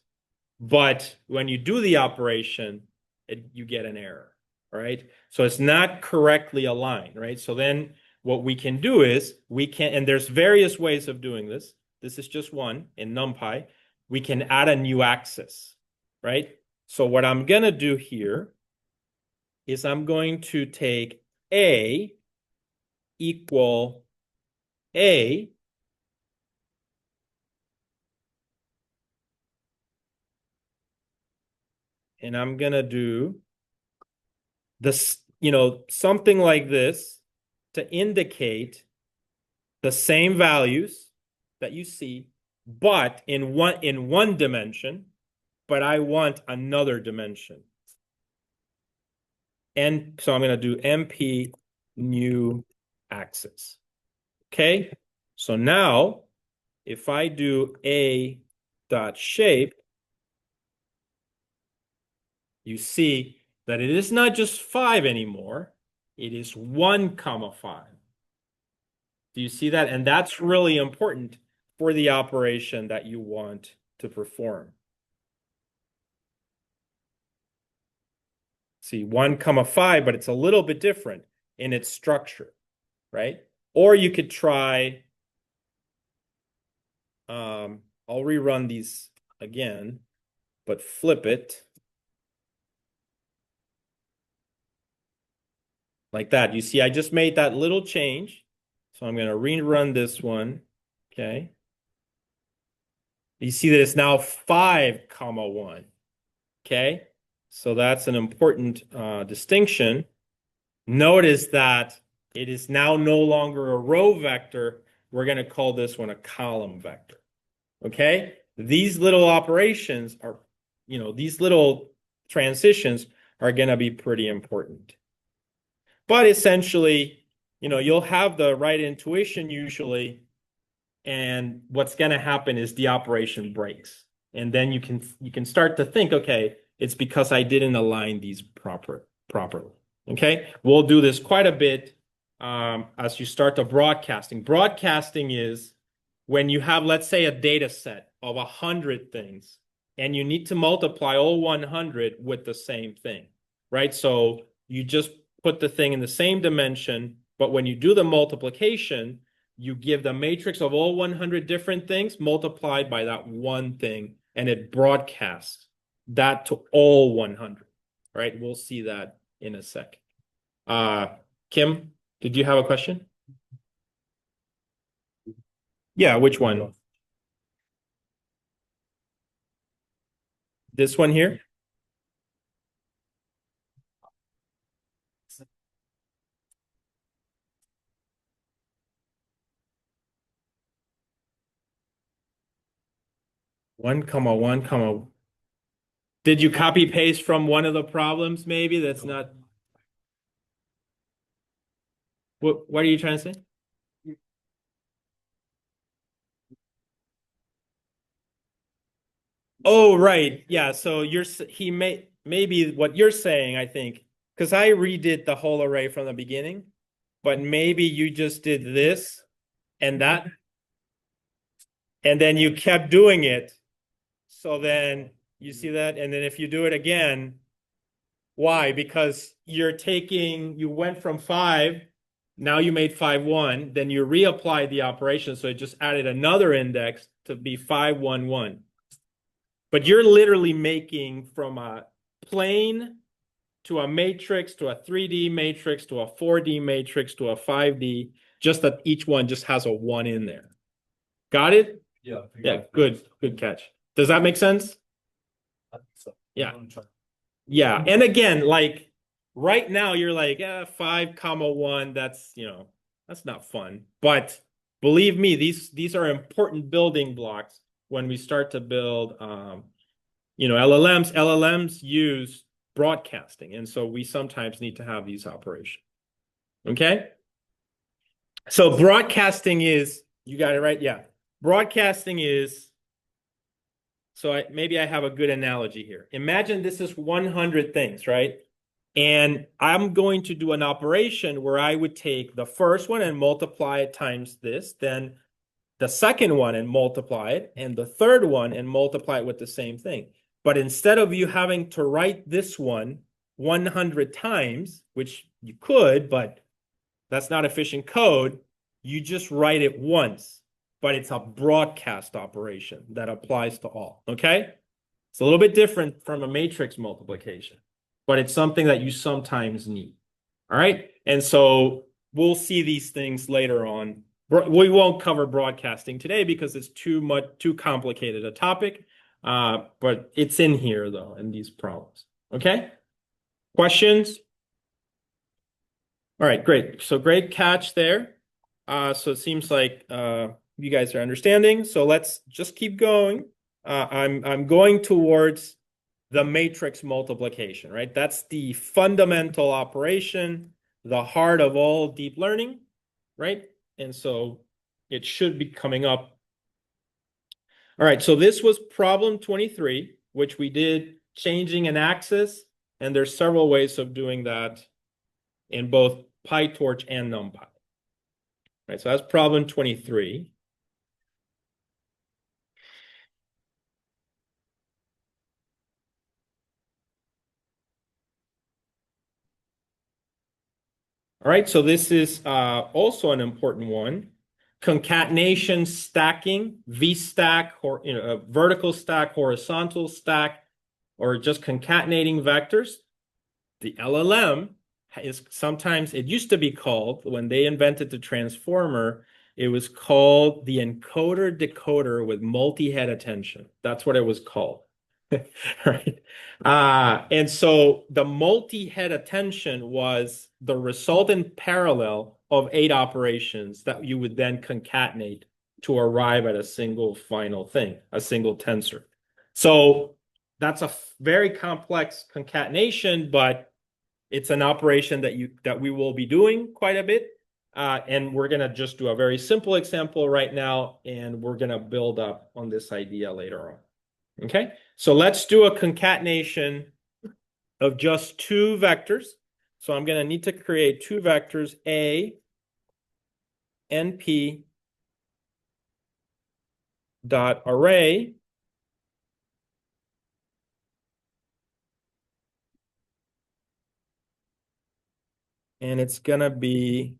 but when you do the operation, you get an error, right? So it's not correctly aligned, right? So then what we can do is and there's various ways of doing this. This is just one in NumPy. We can add a new axis, right? So what I'm going to do here is I'm going to take A equal A, and I'm going to do this, something like this to indicate the same values, that you see, but in one dimension, but I want another dimension. And so I'm going to do MP new axis. Okay. So now if I do a dot shape, you see that it is not just 5 anymore. It is 1, 5. Do you see that? And that's really important for the operation that you want to perform. See, 1, 5, but it's a little bit different in its structure, right? Or you could try, I'll rerun these again, but flip it like that. You see, I just made that little change. So I'm going to rerun this one. Okay. You see that it's now 5, 1. Okay. So that's an important distinction. Notice that it is now no longer a row vector. We're going to call this one a column vector. Okay. These little operations are, these little transitions are going to be pretty important. But essentially, you'll have the right intuition usually, and what's going to happen is the operation breaks. And then you can start to think, okay, it's because I didn't align these properly. Okay, we'll do this quite a bit as you start to broadcasting. Broadcasting is when you have, let's say, a data set of 100 things, and you need to multiply all 100 with the same thing, right? So you just put the thing in the same dimension, but when you do the multiplication, you give the matrix of all 100 different things multiplied by that one thing, and it broadcasts that to all 100, right? We'll see that in a second. Kim, did you have a question? Yeah, which one? This one here? One comma one comma. Did you copy paste from one of the problems? Maybe that's not. What are you trying to say? Oh, right. Yeah. So maybe what you're saying, I think, because I redid the whole array from the beginning, but maybe you just did this and that, and then you kept doing it. So then you see that, and then if you do it again, why? Because you went from 5, now you made 5, 1, then you reapplied the operation, so it just added another index to be 5, 1, 1. But you're literally making from a plane to a matrix to a 3D matrix to a 4D matrix to a 5D, just that each one just has a 1 in there. Got it? Yeah. Yeah, good catch. Does that make sense? Yeah. Yeah. And again, like right now you're like 5, 1, that's that's not fun. But believe me, these are important building blocks when we start to build LLMs. LLMs use broadcasting, and so we sometimes need to have these operations. Okay? So broadcasting is, you got it right? Yeah. Broadcasting is, so maybe I have a good analogy here. Imagine this is 100 things, right? And I'm going to do an operation where I would take the first one and multiply it times this, then the second one and multiply it, and the third one and multiply it with the same thing. But instead of you having to write this one 100 times, which you could, but that's not efficient code, you just write it once. But it's a broadcast operation that applies to all, okay? It's a little bit different from a matrix multiplication, but it's something that you sometimes need, all right? And so we'll see these things later on. We won't cover broadcasting today because it's too complicated a topic, but it's in here, though, in these problems, okay? Questions? All right, great. So great catch there. So it seems like You guys are understanding? So let's just keep going. I'm going towards the matrix multiplication, right? That's the fundamental operation, the heart of all deep learning, right? And so it should be coming up. All right, so this was problem 23, which we did changing an axis, and there's several ways of doing that in both PyTorch and NumPy. Right, so that's problem 23. All right, so this is also an important one. Concatenation stacking, VStack, or vertical stack, horizontal stack, or just concatenating vectors. The LLM is sometimes, it used to be called, when they invented the transformer, it was called the encoder decoder with multi-head attention. That's what it was called. Right. And so the multi-head attention was the resultant parallel of 8 operations that you would then concatenate to arrive at a single final thing, a single tensor. So that's a very complex concatenation, but it's an operation that we will be doing quite a bit. And we're going to just do a very simple example right now, and we're going to build up on this idea later on. Okay, so let's do a concatenation of just 2 vectors. So I'm going to need to create 2 vectors, A, NP dot array. And it's going to be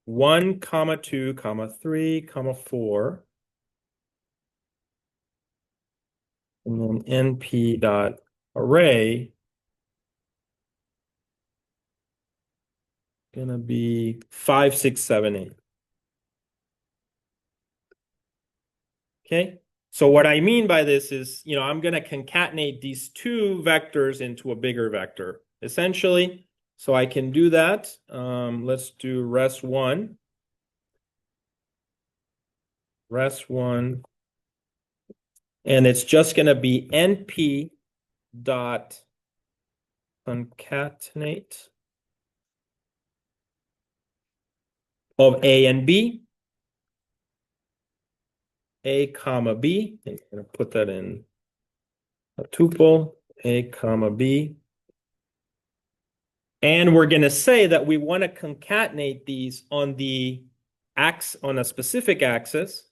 1, 2, 3, 4. And then NP dot array gonna be 5, 6, 7, 8. Okay. So what I mean by this is, I'm going to concatenate these 2 vectors into a bigger vector, essentially. So I can do that. Let's do res1. Res1. And it's just going to be np dot concatenate of A and B. A comma B. I'm going to put that in a tuple. A comma B. And we're going to say that we want to concatenate these on a specific axis.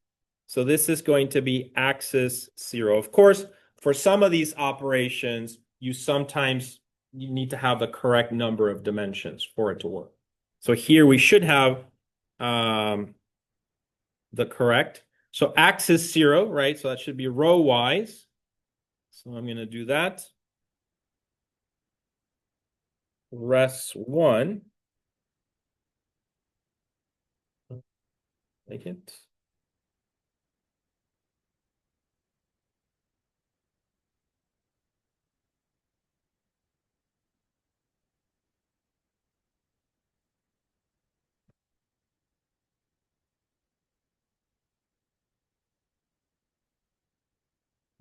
So this is going to be axis 0. Of course, for some of these operations, you need to have the correct number of dimensions for it to work. So here we should have the correct. So axis 0, right? So that should be row-wise. So I'm going to do that. Res1. Make it.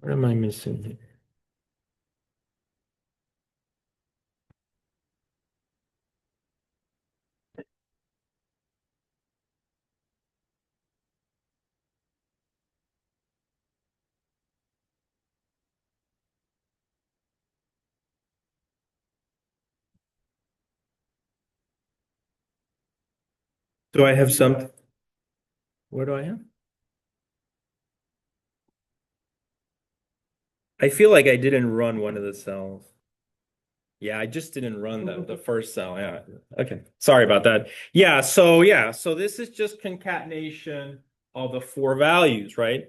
What am I missing here? Do I have some? What do I have? I feel like I didn't run one of the cells. Yeah, I just didn't run the first cell. Yeah. Okay. Sorry about that. So this is just concatenation of the 4 values, right?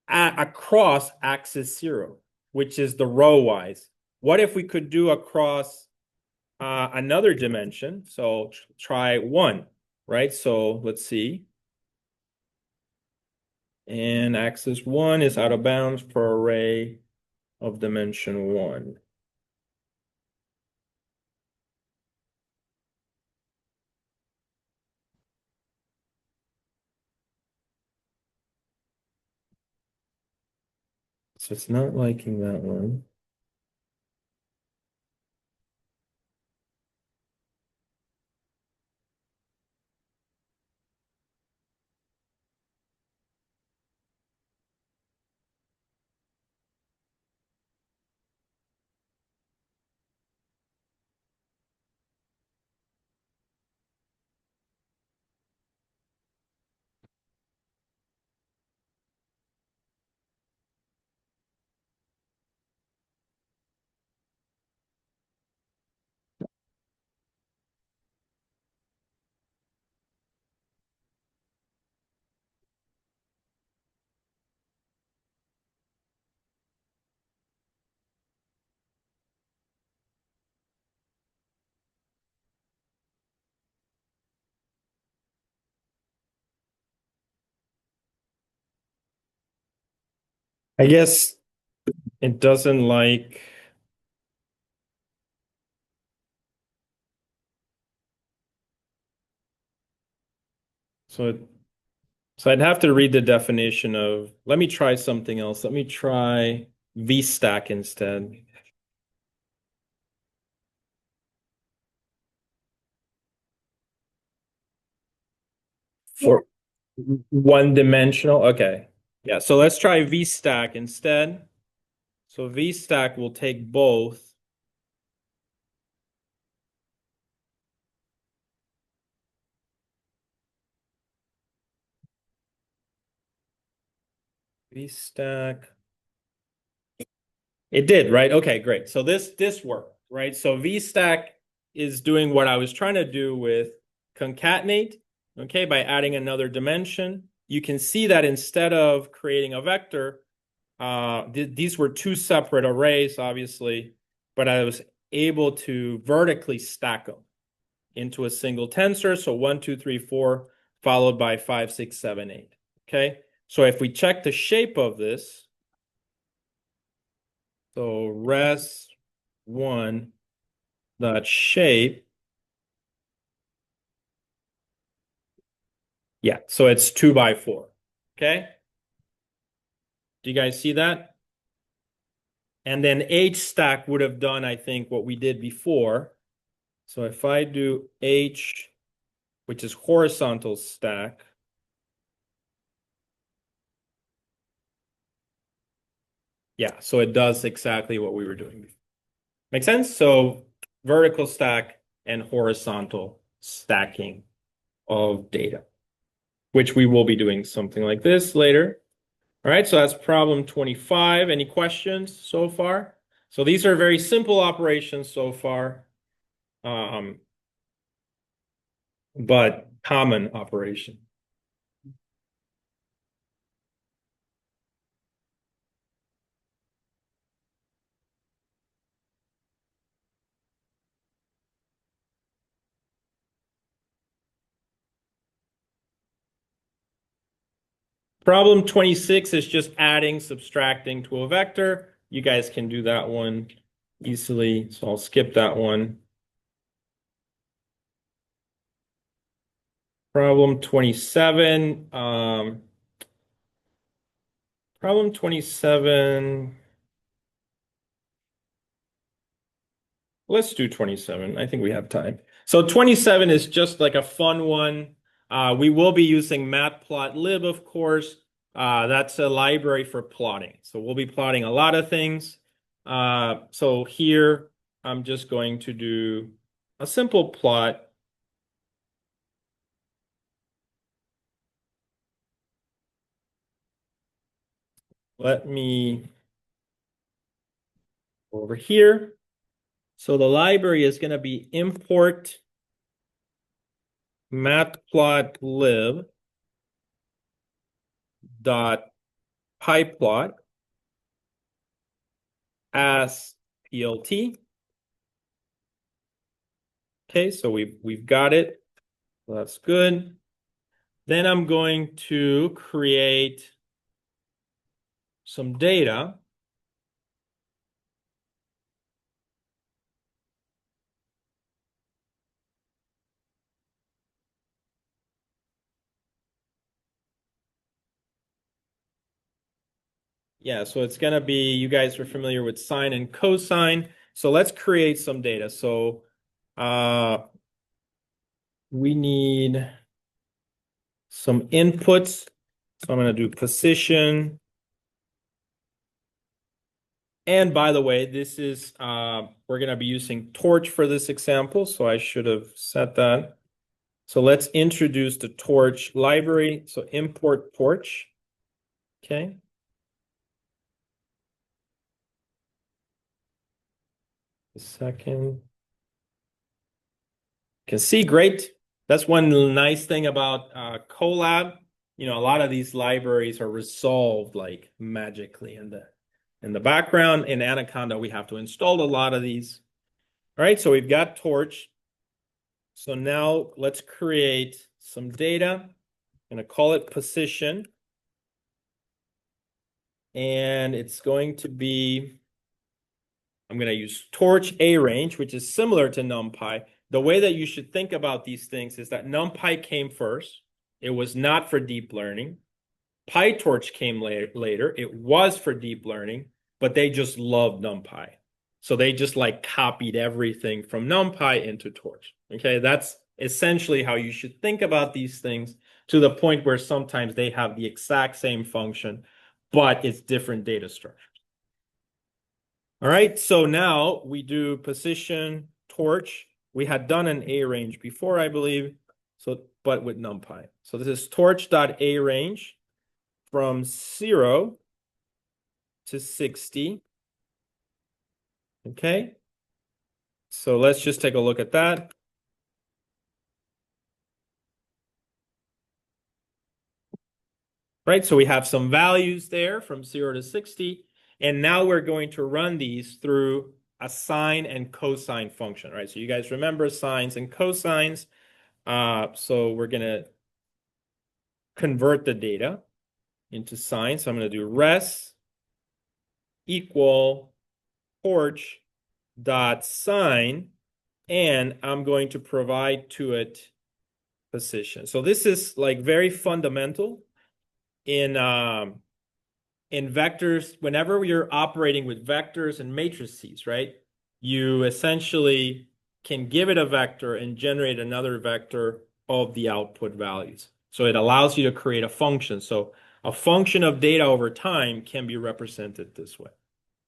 Across axis 0, which is the row wise. What if we could do across another dimension? So try 1, right? So let's see. And axis 1 is out of bounds for array of dimension 1. So it's not liking that one. I guess it doesn't like. So so I'd have to read the definition of, let me try something else. Let me try VStack instead. For one dimensional. Okay. Yeah. So let's try VStack instead. So VStack will take both. VStack. It did, right? Okay, great. So this worked, right? So VStack is doing what I was trying to do with concatenate, okay, by adding another dimension. You can see that instead of creating a vector, these were two separate arrays, obviously, but I was able to vertically stack them into a single tensor. So 1, 2, 3, 4, followed by 5, 6, 7, 8. Okay. So if we check the shape of this, so res1 dot shape, yeah, so it's 2 by 4. Okay. Do you guys see that? And then H stack would have done, I think, what we did before. So if I do H, which is horizontal stack, yeah, so it does exactly what we were doing before. Make sense? So vertical stack and horizontal stacking of data, which we will be doing something like this later. All right, so that's problem 25. Any questions so far? So these are very simple operations so far, but common operation. Problem 26 is just adding, subtracting to a vector. You guys can do that one easily, so I'll skip that one. Problem 27. Problem 27. Let's do 27. I think we have time. So 27 is just like a fun one. We will be using matplotlib, of course. That's a library for plotting. So we'll be plotting a lot of things. So here, I'm just going to do a simple plot. Let me go over here. So the library is going to be import matplotlib dot pyplot as plt. Okay, so we've got it. So that's good. Then I'm going to create some data. Yeah, so it's going to be, you guys are familiar with sine and cosine. So let's create some data. So we need some inputs. So I'm going to do position. And by the way, this is, we're going to be using torch for this example. So I should have set that. So let's introduce the torch library. So import torch. Okay. A second. You can see great. That's one nice thing about Colab. You know, a lot of these libraries are resolved like magically in the background. In Anaconda, we have to install a lot of these. All right, so we've got torch. So now let's create some data. I'm going to call it position. And it's going to be, I'm going to use torch A range, which is similar to NumPy. The way that you should think about these things is that NumPy came first. It was not for deep learning. PyTorch came later. It was for deep learning, but they just loved NumPy. So they just like copied everything from NumPy into Torch. Okay, that's essentially how you should think about these things, to the point where sometimes they have the exact same function, but it's different data structure. All right, so now we do position, torch. We had done an A range before, I believe, so but with NumPy. So this is torch.arange from 0 to 60. Okay, so let's just take a look at that. Right, so we have some values there from 0 to 60. And now we're going to run these through a sine and cosine function, right? So you guys remember sines and cosines. So we're going to convert the data into sine. So I'm going to do res equal torch dot sine, and I'm going to provide to it position. So this is like very fundamental in vectors. Whenever you're operating with vectors and matrices, right? You essentially can give it a vector and generate another vector of the output values. So it allows you to create a function. So a function of data over time can be represented this way.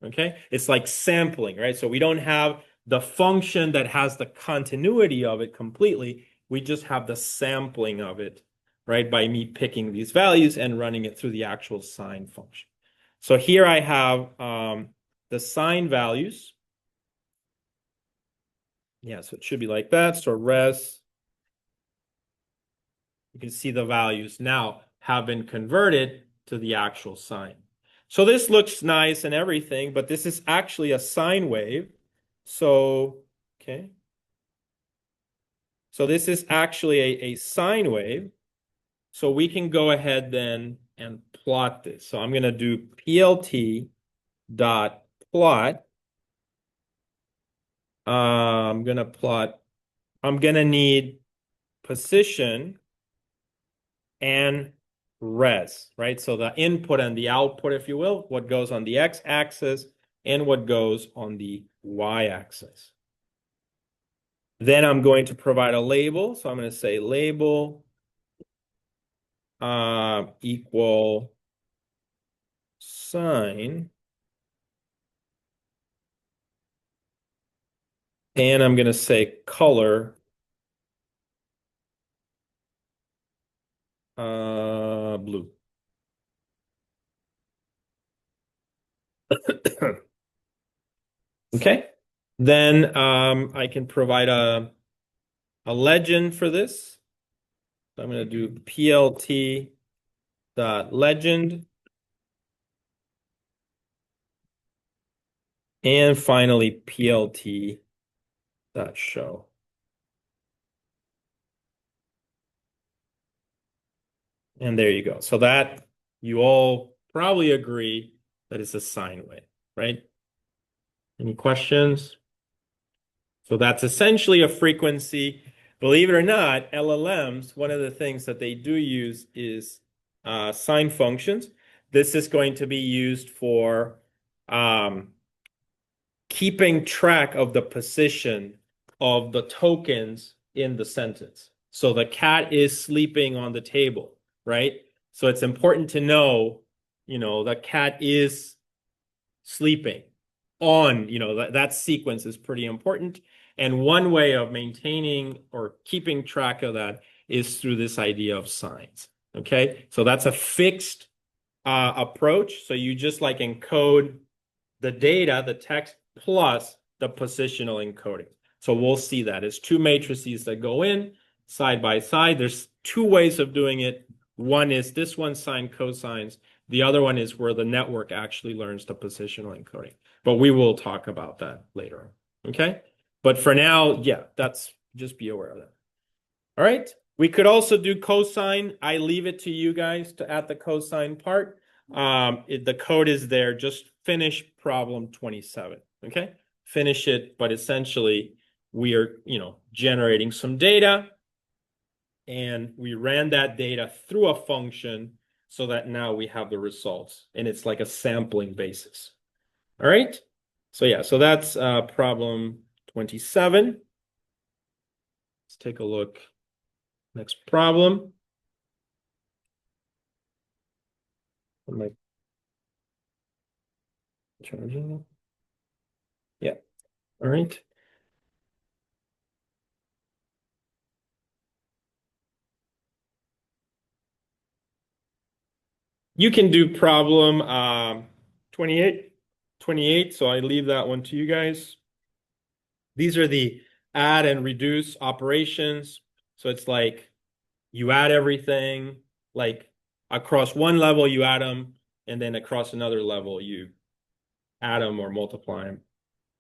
Okay? It's like sampling, right? So we don't have the function that has the continuity of it completely. We just have the sampling of it, right? By me picking these values and running it through the actual sine function. So here I have the sine values. Yeah, so it should be like that. So res, you can see the values now have been converted to the actual sine. So this looks nice and everything, but this is actually a sine wave. So, okay. So this is actually a sine wave. So we can go ahead then and plot this. So I'm going to do PLT dot plot. I'm going to need position and res, right? So the input and the output, if you will, what goes on the x-axis and what goes on the y-axis. Then I'm going to provide a label. So I'm going to say label equal sine. And I'm going to say color blue. Okay. Then I can provide a legend for this. So I'm going to do PLT dot legend. And finally, PLT dot show. And there you go. So that you all probably agree that it's a sine wave, right? Any questions? So that's essentially a frequency. Believe it or not, LLMs, one of the things that they do use is sine functions. this is going to be used for keeping track of the position of the tokens in the sentence. So the cat is sleeping on the table, right? So it's important to know, the cat is sleeping on, that sequence is pretty important. And one way of maintaining or keeping track of that is through this idea of signs. Okay, so that's a fixed approach. So you just like encode the data, the text, plus the positional encoding. So we'll see that. It's two matrices that go in side by side. There's two ways of doing it. One is this one, sine cosines. The other one is where the network actually learns the positional encoding. But we will talk about that later. Okay? But for now, yeah, just be aware of that. All right. We could also do cosine. I leave it to you guys to add the cosine part. The code is there. Just finish problem 27. Okay. Finish it. But essentially, we are, generating some data. And we ran that data through a function so that now we have the results. And it's like a sampling basis. All right. So yeah, so that's problem 27. Let's take a look. Next problem. Am I charging? Yeah. All right. You can do problem 28. So I leave that one to you guys. These are the add and reduce operations. So it's like you add everything, like across one level, you add them, and then across another level, you add them or multiply them.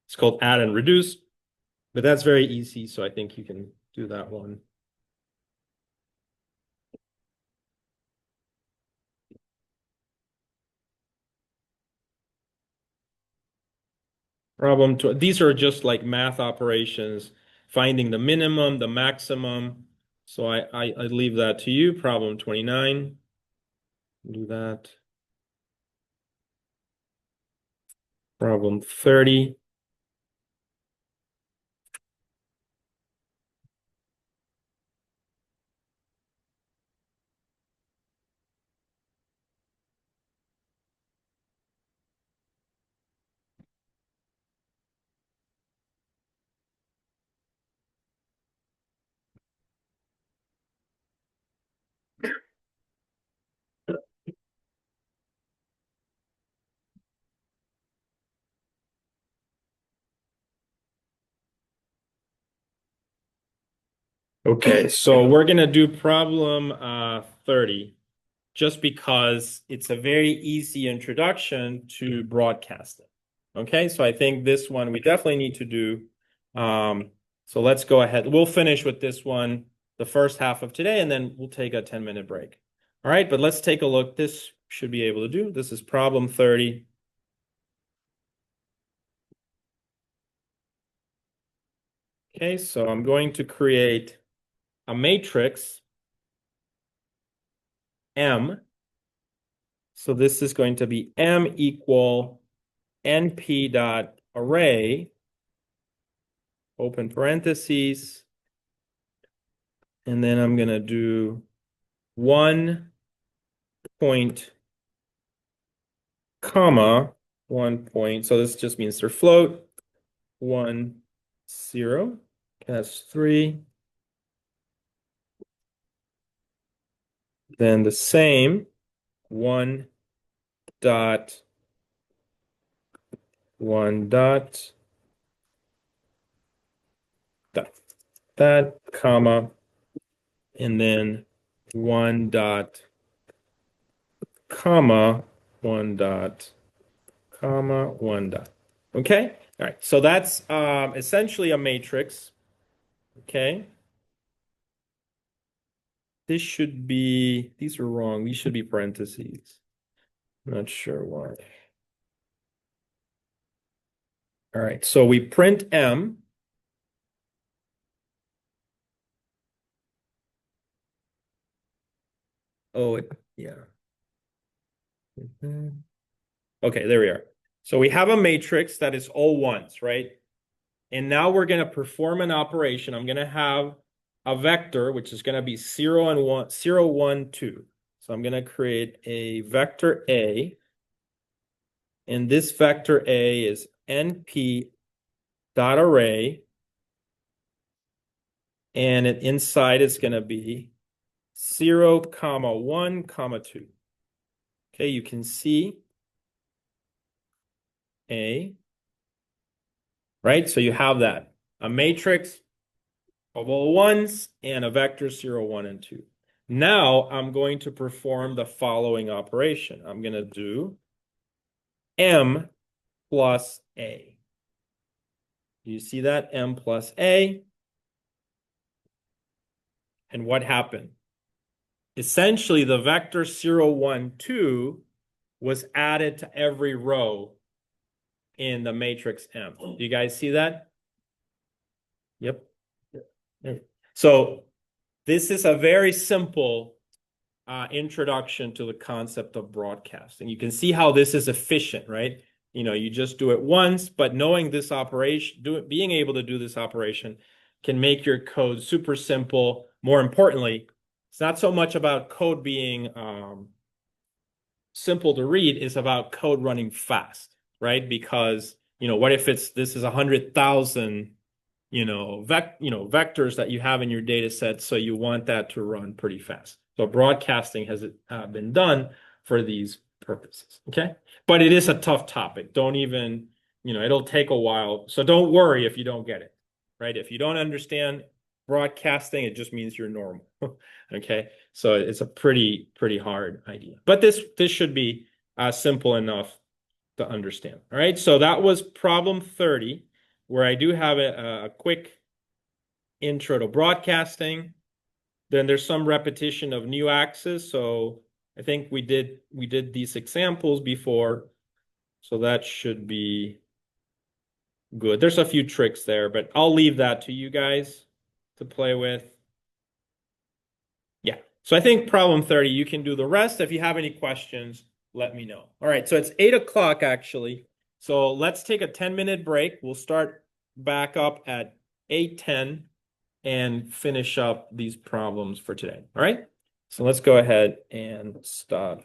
It's called add and reduce, but that's very easy. So I think you can do that one. These are just like math operations, finding the minimum, the maximum. So I leave that to you. Problem 29. Do that. Problem 30. Okay, so we're gonna do problem 30 just because it's a very easy introduction to broadcasting. Okay, so I think this one we definitely need to do. So let's go ahead. We'll finish with this one the first half of today, and then we'll take a 10-minute break. All right, but let's take a look. This should be able to do. This is problem 30. Okay, so I'm going to create a matrix M. So this is going to be M equal NP dot array, open parentheses, and then I'm going to do 1 point, comma, 1 point. So this just means they're float. 1, 0. That's 3. Then the same 1 dot 1 dot that comma, and then 1 dot comma 1 dot comma 1 dot. Okay. All right. So that's essentially a matrix. Okay. These are wrong. These should be parentheses. I'm not sure why. All right. So we print M. Oh, yeah. Okay, there we are. So we have a matrix that is all ones, right? And now we're going to perform an operation. I'm going to have a vector, which is going to be 0 and 1, 0, 1, 2. So I'm going to create a vector A. And this vector A is np dot array. And inside it's going to be 0, comma 1, comma 2. Okay, you can see A, right? So you have that. A matrix of all ones and a vector 0, 1, and 2. Now I'm going to perform the following operation. I'm going to do M plus A. You see that? M plus A. And what happened? Essentially, the vector 0, 1, 2 was added to every row in the matrix M. Do you guys see that? Yep. So this is a very simple introduction to the concept of broadcasting. You can see how this is efficient, right? You know, you just do it once, but knowing this operation, being able to do this operation can make your code super simple. More importantly, it's not so much about code being simple to read, it's about code running fast, right? Because, you know, what if this is 100,000 vectors that you have in your data set, so you want that to run pretty fast. So broadcasting has been done for these purposes, okay? But it is a tough topic. Don't even, it'll take a while. So don't worry if you don't get it, right? If you don't understand broadcasting, it just means you're normal, okay? So it's a pretty hard idea. But this should be simple enough to understand, all right? So that was problem 30, where I do have a quick intro to broadcasting. Then there's some repetition of new axes. So I think we did these examples before. So that should be good. There's a few tricks there, but I'll leave that to you guys to play with. Yeah. So I think problem 30, you can do the rest. If you have any questions, let me know. All right. So it's 8 o'clock actually. So let's take a 10-minute break. We'll start back up at 8:10 and finish up these problems for today. All right. So let's go ahead and stop.